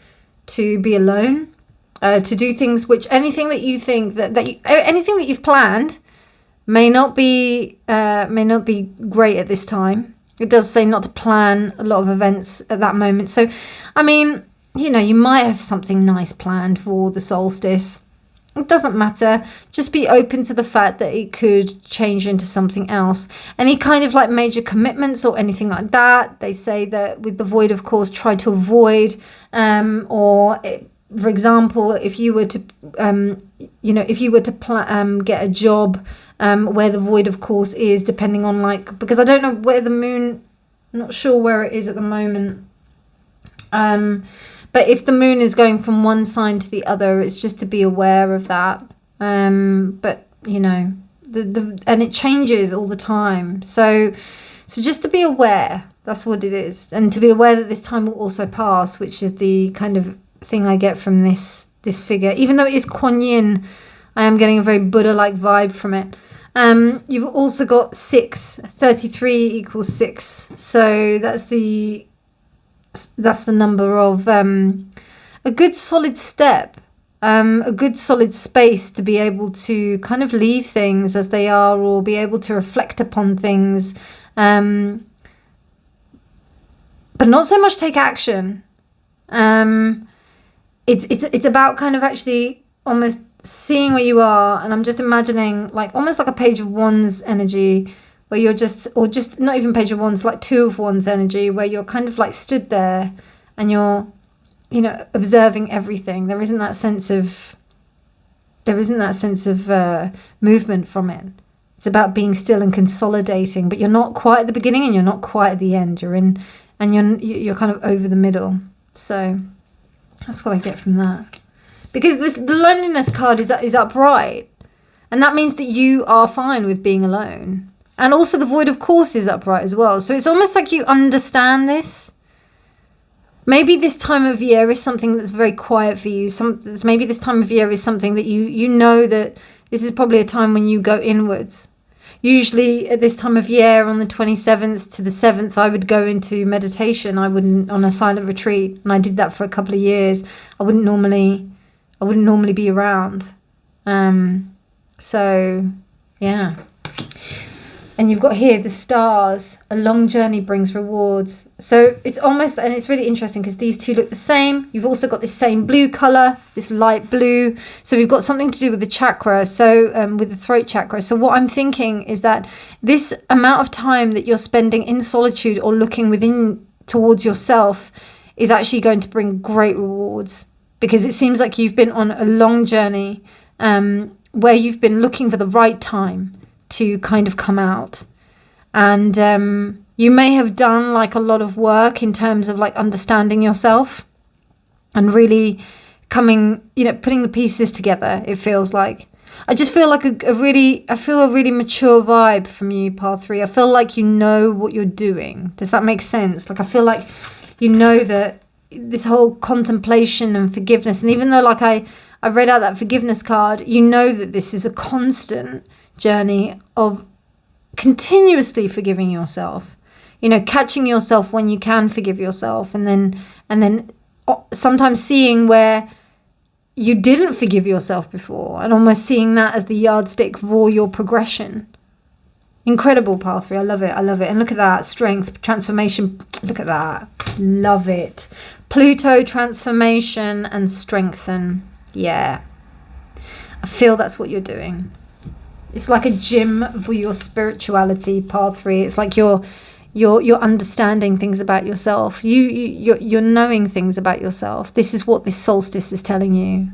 to be alone, to do things which, anything that you think anything that you've planned may not be great at this time. It does say not to plan a lot of events at that moment. So, I mean, you know, you might have something nice planned for the solstice. It doesn't matter. Just be open to the fact that it could change into something else. Any kind of like major commitments or anything like that, they say that with the void, of course, try to avoid, for example, if you were to, get a job where the void, of course, is, depending on like, because I don't know where the moon, I'm not sure where it is at the moment. But if the moon is going from one sign to the other, it's just to be aware of that. But you know, and it changes all the time. So just to be aware, that's what it is, and to be aware that this time will also pass, which is the kind of thing I get from this figure. Even though it is Kuan Yin, I am getting a very Buddha-like vibe from it. You've also got 6. 33 equals 6. So that's the number of a good solid step, a good solid space to be able to kind of leave things as they are, or be able to reflect upon things, but not so much take action. It's about kind of actually almost seeing where you are, and I'm just imagining like almost like a page of wands energy, where you're just not even page of wands, like 2 of wands energy, where you're kind of like stood there and you're, you know, observing everything. There isn't that sense of movement from it. It's about being still and consolidating, but you're not quite at the beginning and you're not quite at the end. You're in, and you're kind of over the middle. So that's what I get from that. Because the loneliness card is upright, and that means that you are fine with being alone. And also the void, of course, is upright as well. So it's almost like you understand this. Maybe this time of year is something that's very quiet for you. Maybe this time of year is something that you know that this is probably a time when you go inwards. Usually at this time of year, on the 27th to the 7th, I would go into meditation. I wouldn't, on a silent retreat, and I did that for a couple of years. I wouldn't normally be around. So yeah. And you've got here the stars. A long journey brings rewards. So it's almost, and it's really interesting because these two look the same. You've also got this same blue color, this light blue. So we've got something to do with the chakra. So with the throat chakra. So what I'm thinking is that this amount of time that you're spending in solitude or looking within towards yourself is actually going to bring great rewards, because it seems like you've been on a long journey where you've been looking for the right time to kind of come out. And you may have done like a lot of work in terms of like understanding yourself and really coming, you know, putting the pieces together. It feels like, I just feel like a really mature vibe from you, part 3. I feel like you know what you're doing. Does that make sense? Like I feel like you know that this whole contemplation and forgiveness, and even though like I read out that forgiveness card, you know that this is a constant journey of continuously forgiving yourself. You know, catching yourself when you can forgive yourself, and then sometimes seeing where you didn't forgive yourself before, and almost seeing that as the yardstick for your progression. Incredible, pile 3. I love it. I love it. And look at that. Strength, transformation. Look at that. Love it. Pluto, transformation and strengthen. Yeah. I feel that's what you're doing. It's like a gym for your spirituality, pile 3. It's like you're understanding things about yourself. You're knowing things about yourself. This is what this solstice is telling you.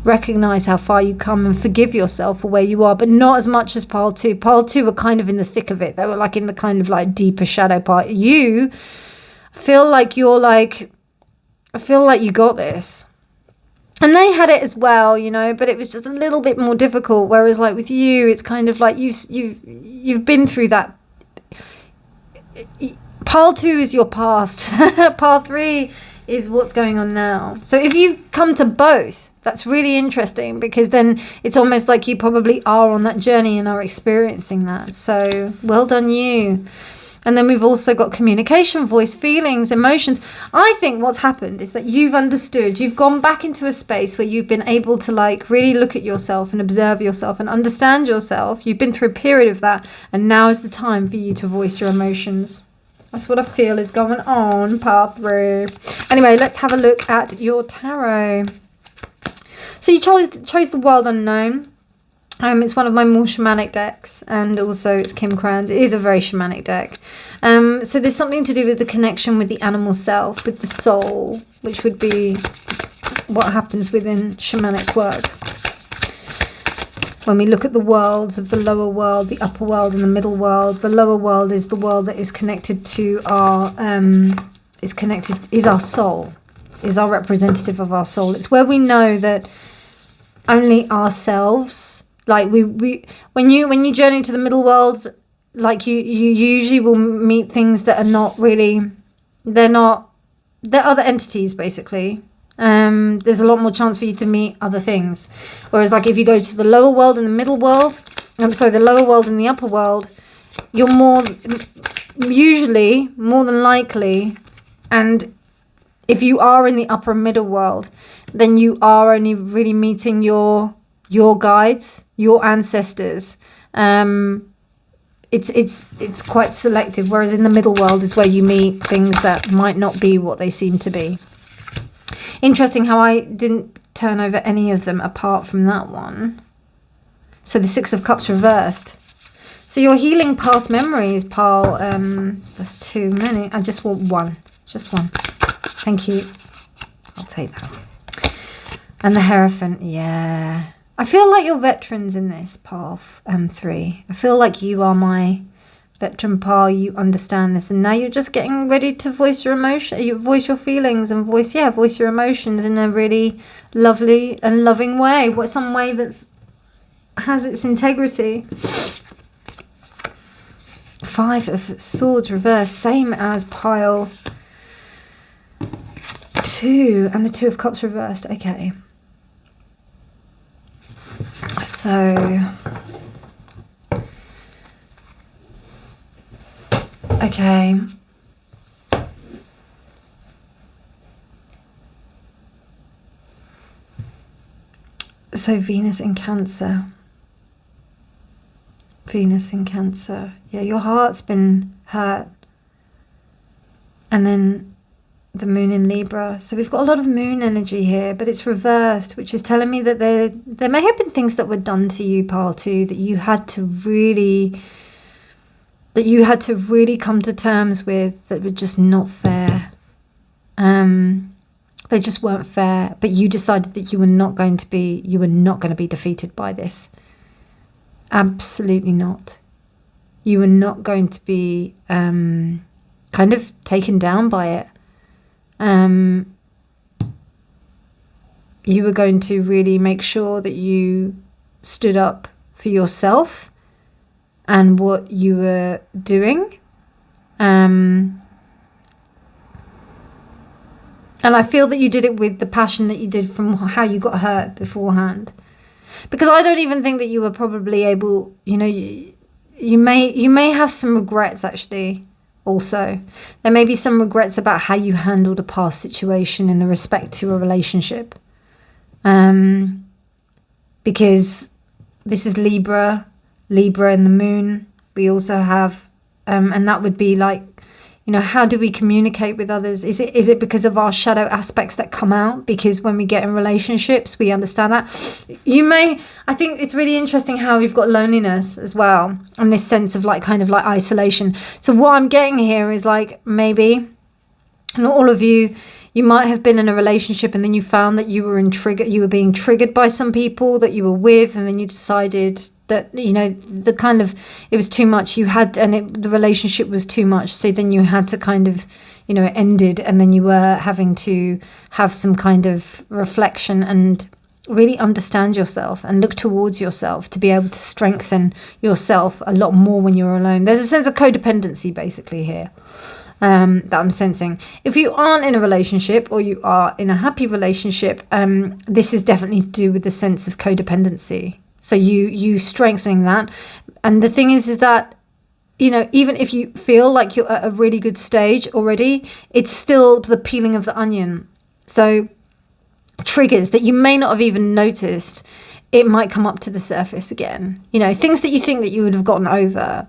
Recognize how far you come and forgive yourself for where you are, but not as much as pile 2. Pile 2 were kind of in the thick of it. They were like in the kind of like deeper shadow part. You feel like I feel like you got this. And they had it as well, you know, but it was just a little bit more difficult. Whereas like with you, it's kind of like you've been through that. Pile 2 is your past. Pile 3 is what's going on now. So if you come to both, that's really interesting, because then it's almost like you probably are on that journey and are experiencing that. So well done you. And then we've also got communication, voice, feelings, emotions. I think what's happened is that you've understood, you've gone back into a space where you've been able to like really look at yourself and observe yourself and understand yourself. You've been through a period of that, and now is the time for you to voice your emotions. That's what I feel is going on, pile 3. Anyway, let's have a look at your tarot. So you chose the World Unknown. It's one of my more shamanic decks, and also it's Kim Cran's. It is a very shamanic deck. So there's something to do with the connection with the animal self, with the soul, which would be what happens within shamanic work. When we look at the worlds of the lower world, the upper world and the middle world, the lower world is the world that is connected to our, is our soul, is our representative of our soul. It's where we know that only ourselves, like when you journey to the middle worlds, like you usually will meet things that are not really, they're other entities basically. There's a lot more chance for you to meet other things. Whereas like if you go to the lower world and the middle world, the lower world and the upper world, you're usually more than likely, and if you are in the upper and middle world, then you are only really meeting your guides, your ancestors. It's quite selective, whereas in the middle world is where you meet things that might not be what they seem to be. Interesting how I didn't turn over any of them apart from that one. So the 6 of Cups reversed. So you're healing past memories, pile. That's too many. I just want one. Just one. Thank you. I'll take that. And the Hierophant, yeah. I feel like you're veterans in this, pile 3. I feel like you are my veteran pile. You understand this, and now you're just getting ready to voice your emotion. You voice your feelings and voice your emotions in a really lovely and loving way. Some way that has its integrity. 5 of Swords reversed, same as pile 2, and the 2 of Cups reversed. Okay. So, okay. So Venus in Cancer. Venus in Cancer. Yeah, your heart's been hurt. And then the Moon in Libra. So we've got a lot of Moon energy here, but it's reversed, which is telling me that there may have been things that were done to you, pile 2, that you had to really come to terms with, that were just not fair. They just weren't fair, but you decided that you were not going to be defeated by this. Absolutely not. You were not going to be kind of taken down by it. You were going to really make sure that you stood up for yourself and what you were doing. And I feel that you did it with the passion that you did from how you got hurt beforehand. Because I don't even think that you were probably able, you you may have some regrets, actually. Also, there may be some regrets about how you handled a past situation in the respect to a relationship, because this is Libra in the moon. We also have and that would be like, how do we communicate with others? Is it because of our shadow aspects that come out? Because when we get in relationships, we understand that. I think it's really interesting how you've got loneliness as well, and this sense of kind of isolation. So what I'm getting here is maybe, not all of you might have been in a relationship and then you found that you were being triggered by some people that you were with, and then you decided that it was too much. The relationship was too much, so then you had to kind of it ended, and then you were having to have some kind of reflection and really understand yourself and look towards yourself to be able to strengthen yourself a lot more when you're alone. There's a sense of codependency basically here that I'm sensing. If you aren't in a relationship, or you are in a happy relationship, this is definitely to do with the sense of codependency. So you strengthening that. And the thing is that, even if you feel like you're at a really good stage already, it's still the peeling of the onion. So triggers that you may not have even noticed, it might come up to the surface again. Things that you think that you would have gotten over,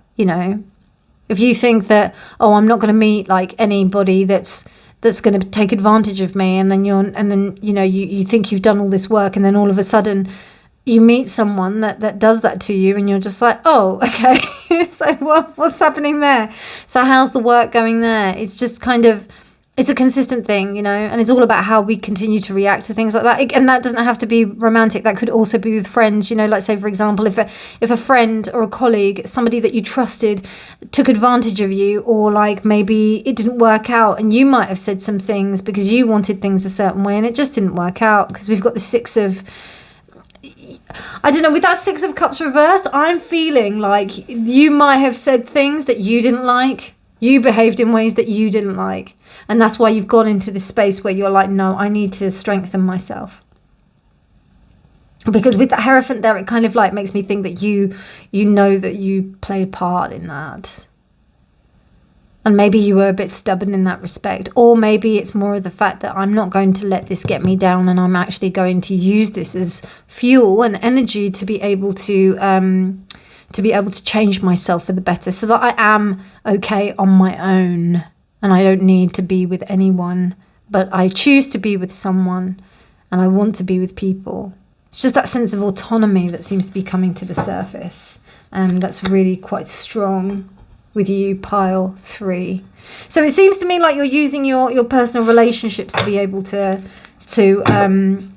if you think that, I'm not going to meet anybody that's going to take advantage of me, and then you think you've done all this work, and then all of a sudden you meet someone that does that to you, and you're just like, oh, okay. So what's happening there? So how's the work going there? It's just kind of, it's a consistent thing, and it's all about how we continue to react to things like that. And that doesn't have to be romantic. That could also be with friends, say, for example, if a friend or a colleague, somebody that you trusted, took advantage of you, or maybe it didn't work out, and you might have said some things because you wanted things a certain way and it just didn't work out, because we've got the I don't know, with that Six of Cups reversed, I'm feeling like you might have said things that you didn't like. You behaved in ways that you didn't like. And that's why you've gone into this space where you're like, no, I need to strengthen myself. Because with the Hierophant there, it kind of makes me think that you know that you played part in that. And maybe you were a bit stubborn in that respect. Or maybe it's more of the fact that I'm not going to let this get me down, and I'm actually going to use this as fuel and energy to be able to change myself for the better, so that I am okay on my own and I don't need to be with anyone, but I choose to be with someone, and I want to be with people. It's just that sense of autonomy that seems to be coming to the surface. That's really quite strong with you, pile 3. So it seems to me like you're using your personal relationships to be able to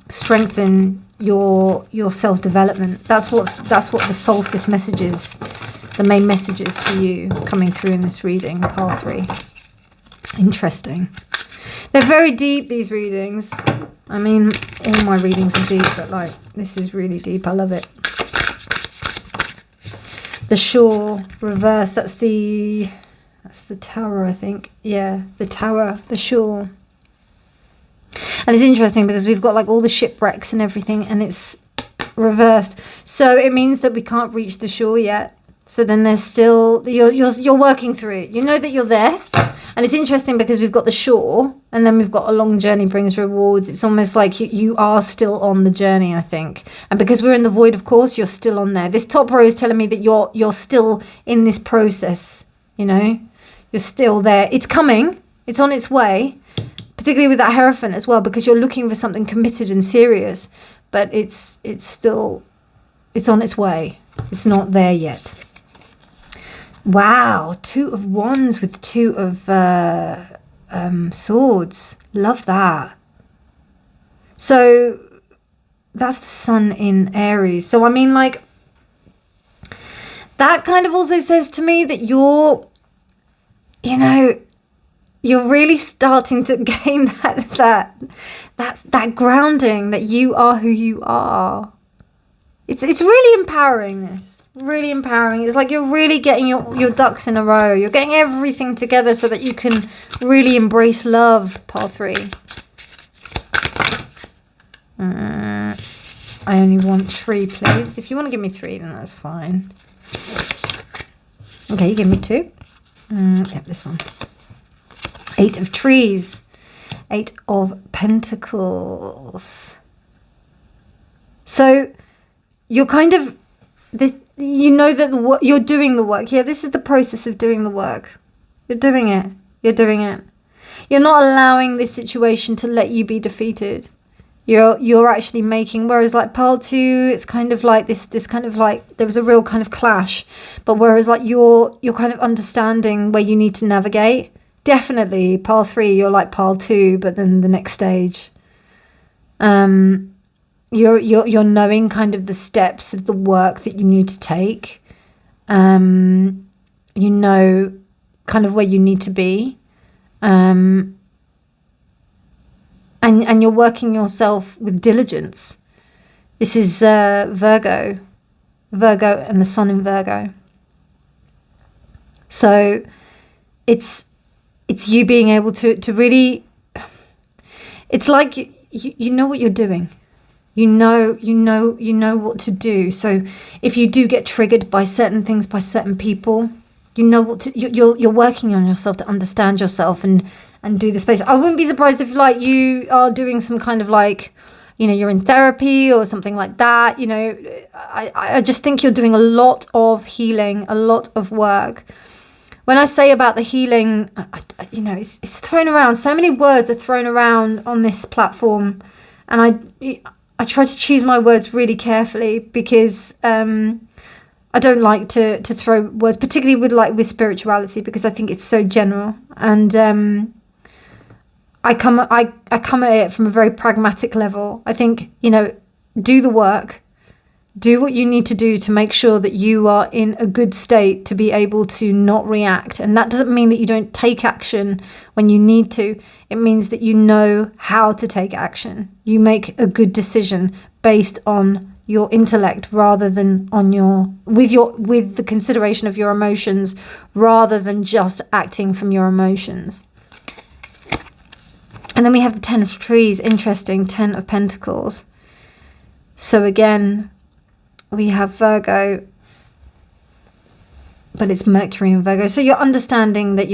strengthen your self-development. That's what the solstice messages, the main messages for you coming through in this reading, pile 3. Interesting. They're very deep, these readings. I mean, all my readings are deep, but this is really deep. I love it. The Shore reverse, that's the Tower, I think. Yeah, the Tower, the Shore. And it's interesting because we've got all the shipwrecks and everything, and it's reversed. So it means that we can't reach the shore yet. So then there's still, you're working through it. You know that you're there. And it's interesting because we've got the shore, and then we've got a long journey brings rewards. It's almost like you are still on the journey, I think. And because we're in the void, of course, you're still on there. This top row is telling me that you're still in this process, You're still there. It's coming. It's on its way. Particularly with that Hierophant as well, because you're looking for something committed and serious. But it's on its way. It's not there yet. Wow, 2 of Wands with 2 of Swords. Love that. So that's the Sun in Aries. So I mean, that kind of also says to me that you're really starting to gain that grounding, that you are who you are. It's really empowering, this. Really empowering. It's like you're really getting your ducks in a row. You're getting everything together so that you can really embrace love, pile 3. I only want 3, please. If you want to give me 3, then that's fine. Okay, you give me 2. Yeah, this one. 8 of trees. 8 of pentacles. So you're kind of, this, you know that you're doing the work. Yeah, this is the process of doing the work. You're doing it. You're doing it. You're not allowing this situation to let you be defeated. You're actually making, whereas like pile 2, it's kind of like this kind of like, there was a real kind of clash. But whereas like you're kind of understanding where you need to navigate. Definitely pile 3, you're like pile 2, but then the next stage. You're knowing kind of the steps of the work that you need to take. You know kind of where you need to be. And you're working yourself with diligence. This is Virgo and the sun in Virgo. So it's you being able to really, it's like you know what you're doing. You know what to do. So if you do get triggered by certain things, by certain people, you know what to, you're working on yourself to understand yourself and do the space. I wouldn't be surprised if like you are doing some kind of like, you're in therapy or something like that. I just think you're doing a lot of healing, a lot of work. When I say about the healing, it's thrown around. So many words are thrown around on this platform, and I try to choose my words really carefully because I don't like to throw words, particularly with spirituality, because I think it's so general. And I come at it from a very pragmatic level. I think, do the work. Do what you need to do to make sure that you are in a good state to be able to not react. And that doesn't mean that you don't take action when you need to. It means that you know how to take action. You make a good decision based on your intellect rather than on with the consideration of your emotions, rather than just acting from your emotions. And then we have the 10 of trees. Interesting. 10 of pentacles. So again, we have Virgo, but it's Mercury in Virgo. So you're understanding that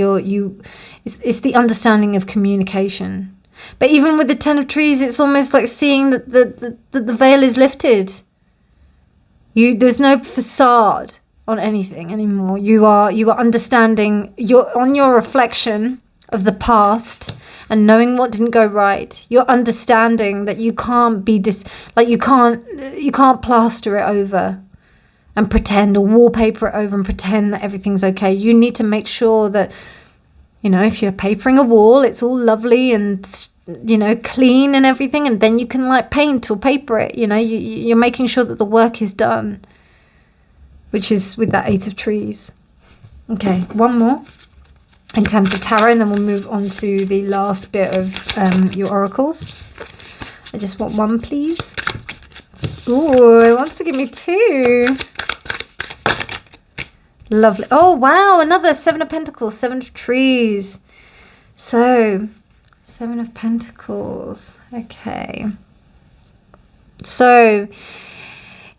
it's the understanding of communication. But even with the 10 of trees, it's almost like seeing that the veil is lifted. There's no facade on anything anymore. You are understanding, you're on your reflection of the past and knowing what didn't go right. You're understanding that you can't be you can't plaster it over and pretend, or wallpaper it over and pretend that everything's okay. You need to make sure that, if you're papering a wall, it's all lovely and clean and everything, and then you can like paint or paper it. You're making sure that the work is done, which is with that 8 of trees. Okay, one more in terms of tarot, and then we'll move on to the last bit of your oracles. I just want one, please. Ooh, it wants to give me 2. Lovely. Oh, wow, another 7 of pentacles, 7 of trees. So 7 of pentacles. Okay. So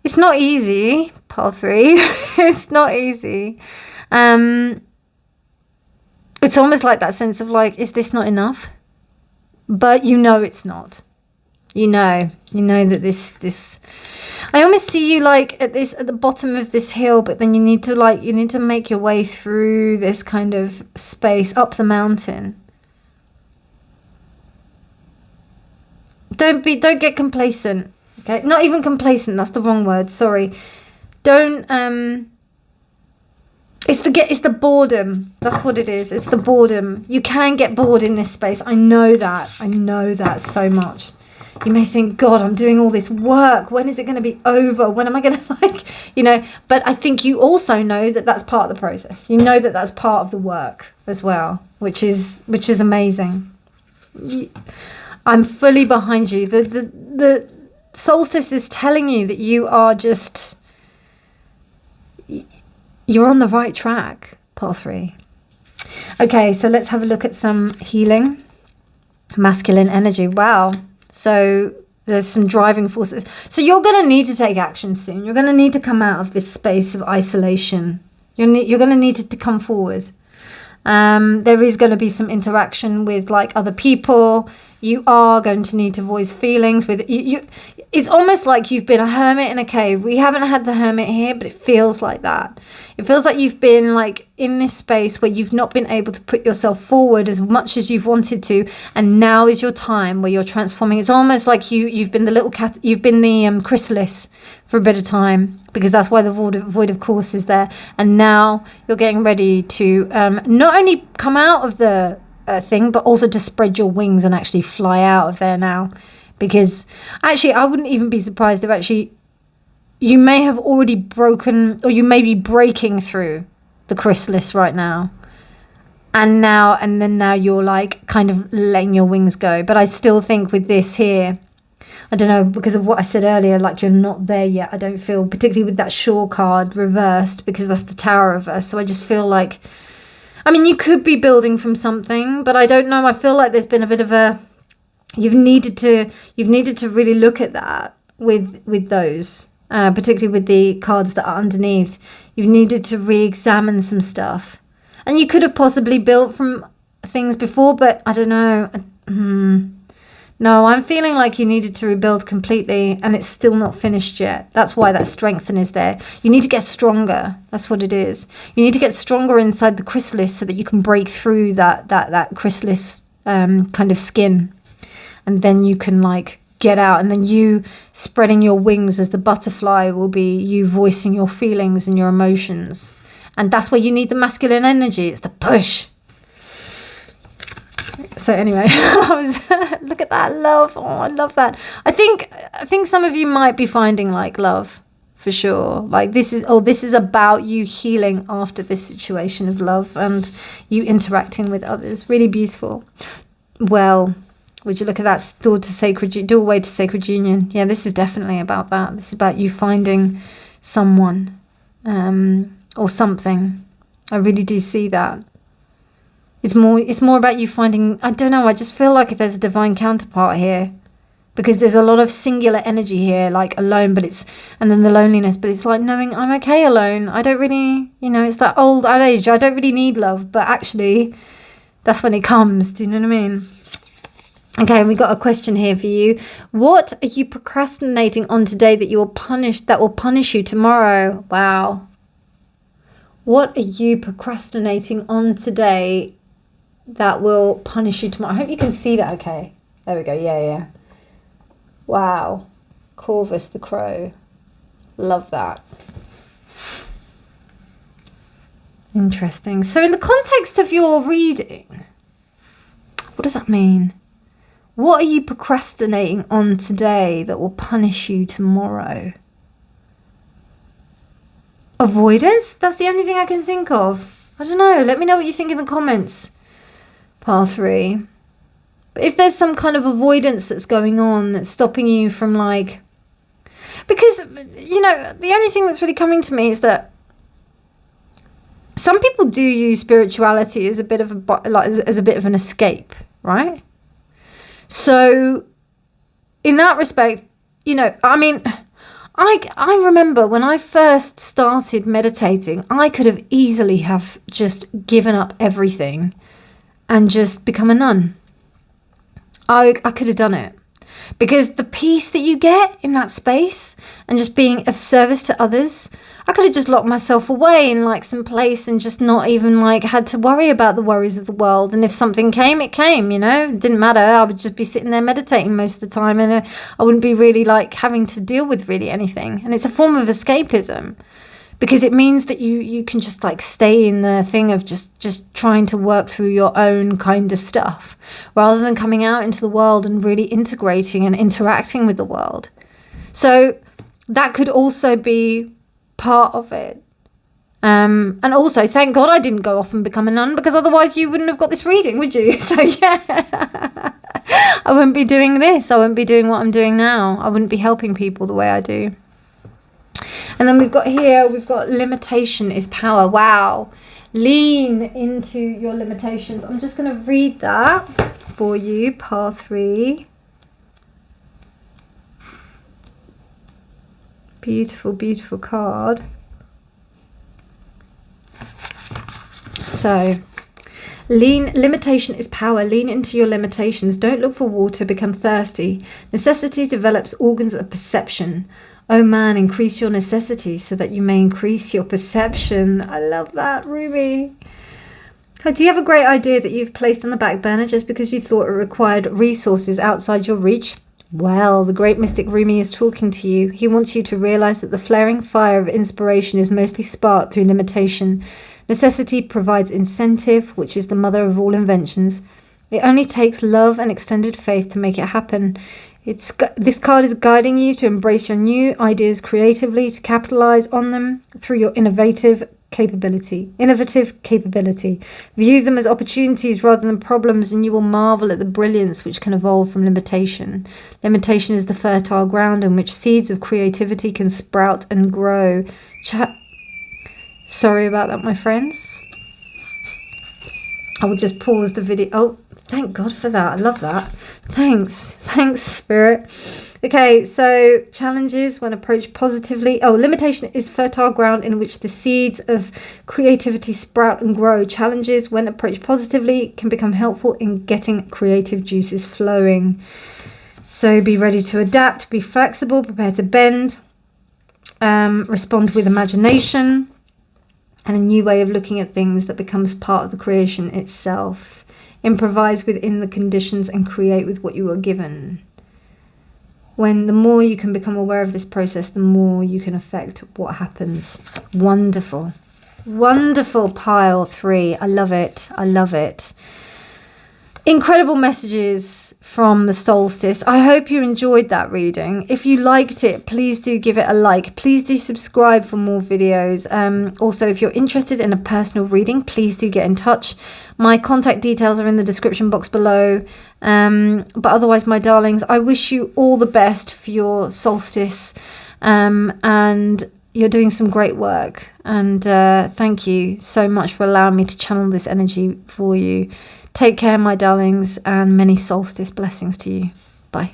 it's not easy, pile 3. It's not easy. It's almost like that sense of like, is this not enough? But it's not. You know that this I almost see you like at the bottom of this hill, but then you need to make your way through this kind of space up the mountain. Don't get complacent. Okay? Not even complacent, that's the wrong word, sorry. Don't it's the boredom. That's what it is. It's the boredom. You can get bored in this space. I know that so much. You may think, God, I'm doing all this work. When is it going to be over? When am I going to but I think you also know that that's part of the process. You know that that's part of the work as well, which is amazing. I'm fully behind you. The solstice is telling you that you are just, you're on the right track, part 3. Okay, so let's have a look at some healing. Masculine energy. Wow. So there's some driving forces. So you're going to need to take action soon. You're going to need to come out of this space of isolation. You're going to need it to come forward. There is going to be some interaction with like other people. You are going to need to voice feelings with you. It's almost like you've been a hermit in a cave. We haven't had the hermit here, but it feels like that. It feels like you've been like in this space where you've not been able to put yourself forward as much as you've wanted to, and now is your time where you're transforming. It's almost like you've been the little cat. You've been the chrysalis for a bit of time, because that's why the void of course is there, and now you're getting ready to not only come out of the thing, but also to spread your wings and actually fly out of there now. Because actually, I wouldn't even be surprised if actually you may have already broken, or you may be breaking through the chrysalis right now. And then now you're like kind of letting your wings go. But I still think with this here, I don't know, because of what I said earlier, like you're not there yet. I don't feel, particularly with that Shore card reversed, because that's the Tower reverse. So I just feel like, I mean, you could be building from something, but I don't know. I feel like there's been a bit of a, you've needed to really look at that with those, particularly with the cards that are underneath. You've needed to re-examine some stuff, and you could have possibly built from things before, but I don't know. No, I'm feeling like you needed to rebuild completely, and it's still not finished yet. That's why that strengthen is there. You need to get stronger. That's what it is. You need to get stronger inside the chrysalis so that you can break through that chrysalis kind of skin. And then you can like get out, and then you spreading your wings as the butterfly will be you voicing your feelings and your emotions. And that's where you need the masculine energy. It's the push. So anyway, look at that love. Oh, I love that. I think some of you might be finding like love for sure. Like this is about you healing after this situation of love and you interacting with others. Really beautiful. Well, would you look at that doorway to sacred union? Yeah, this is definitely about that. This is about you finding someone or something. I really do see that. It's more about you finding, I don't know, I just feel like there's a divine counterpart here, because there's a lot of singular energy here, like alone, and then the loneliness, but it's like knowing I'm okay alone. I don't really, it's that old adage, I don't really need love, but actually that's when it comes. Do you know what I mean? Okay, we got a question here for you. What are you procrastinating on today that will punish you tomorrow? Wow. What are you procrastinating on today that will punish you tomorrow? I hope you can see that okay. There we go. Yeah. Wow. Corvus the crow. Love that. Interesting. So in the context of your reading, what does that mean? What are you procrastinating on today that will punish you tomorrow? Avoidance? That's the only thing I can think of. I don't know. Let me know what you think in the comments. Pile 3. But if there's some kind of avoidance that's going on that's stopping you from like... Because, the only thing that's really coming to me is that some people do use spirituality as a bit of an escape, right? So, in that respect, I remember when I first started meditating, I could have easily have just given up everything and just become a nun. I could have done it. Because the peace that you get in that space and just being of service to others, I could have just locked myself away in like some place and just not even like had to worry about the worries of the world. And if something came, it came, it didn't matter. I would just be sitting there meditating most of the time, and I wouldn't be really like having to deal with really anything. And it's a form of escapism, because it means that you can just like stay in the thing of just trying to work through your own kind of stuff, rather than coming out into the world and really integrating and interacting with the world. So that could also be part of it. And also, thank God I didn't go off and become a nun, because otherwise you wouldn't have got this reading, would you? So yeah, I wouldn't be doing this. I wouldn't be doing what I'm doing now. I wouldn't be helping people the way I do. And then we've got limitation is power. Wow. Lean into your limitations. I'm just going to read that for you, part 3. Beautiful, beautiful card. So, limitation is power. Lean into your limitations. Don't look for water. Become thirsty. Necessity develops organs of perception. Oh man, increase your necessity so that you may increase your perception. I love that, Ruby. Do you have a great idea that you've placed on the back burner just because you thought it required resources outside your reach? Well, the great mystic Rumi is talking to you. He wants you to realize that the flaring fire of inspiration is mostly sparked through limitation. Necessity provides incentive, which is the mother of all inventions. It only takes love and extended faith to make it happen. This card is guiding you to embrace your new ideas creatively, to capitalize on them through your innovative capability. View them as opportunities rather than problems, and you will marvel at the brilliance which can evolve from limitation. Limitation is the fertile ground in which seeds of creativity can sprout and grow. Sorry about that, my friends. I will just pause the video. Oh, thank God for that. I love that. Thanks, Spirit. Okay, so challenges when approached positively. Oh, limitation is fertile ground in which the seeds of creativity sprout and grow. Challenges when approached positively can become helpful in getting creative juices flowing. So be ready to adapt, be flexible, prepare to bend, respond with imagination, and a new way of looking at things that becomes part of the creation itself. Improvise within the conditions and create with what you are given. When the more you can become aware of this process, the more you can affect what happens. Wonderful. Wonderful pile 3. I love it. I love it. Incredible messages from the solstice. I hope you enjoyed that reading. If you liked it, please do give it a like. Please do subscribe for more videos. Also, if you're interested in a personal reading, please do get in touch. My contact details are in the description box below. But otherwise, my darlings, I wish you all the best for your solstice. And you're doing some great work. And thank you so much for allowing me to channel this energy for you. Take care, my darlings, and many solstice blessings to you. Bye.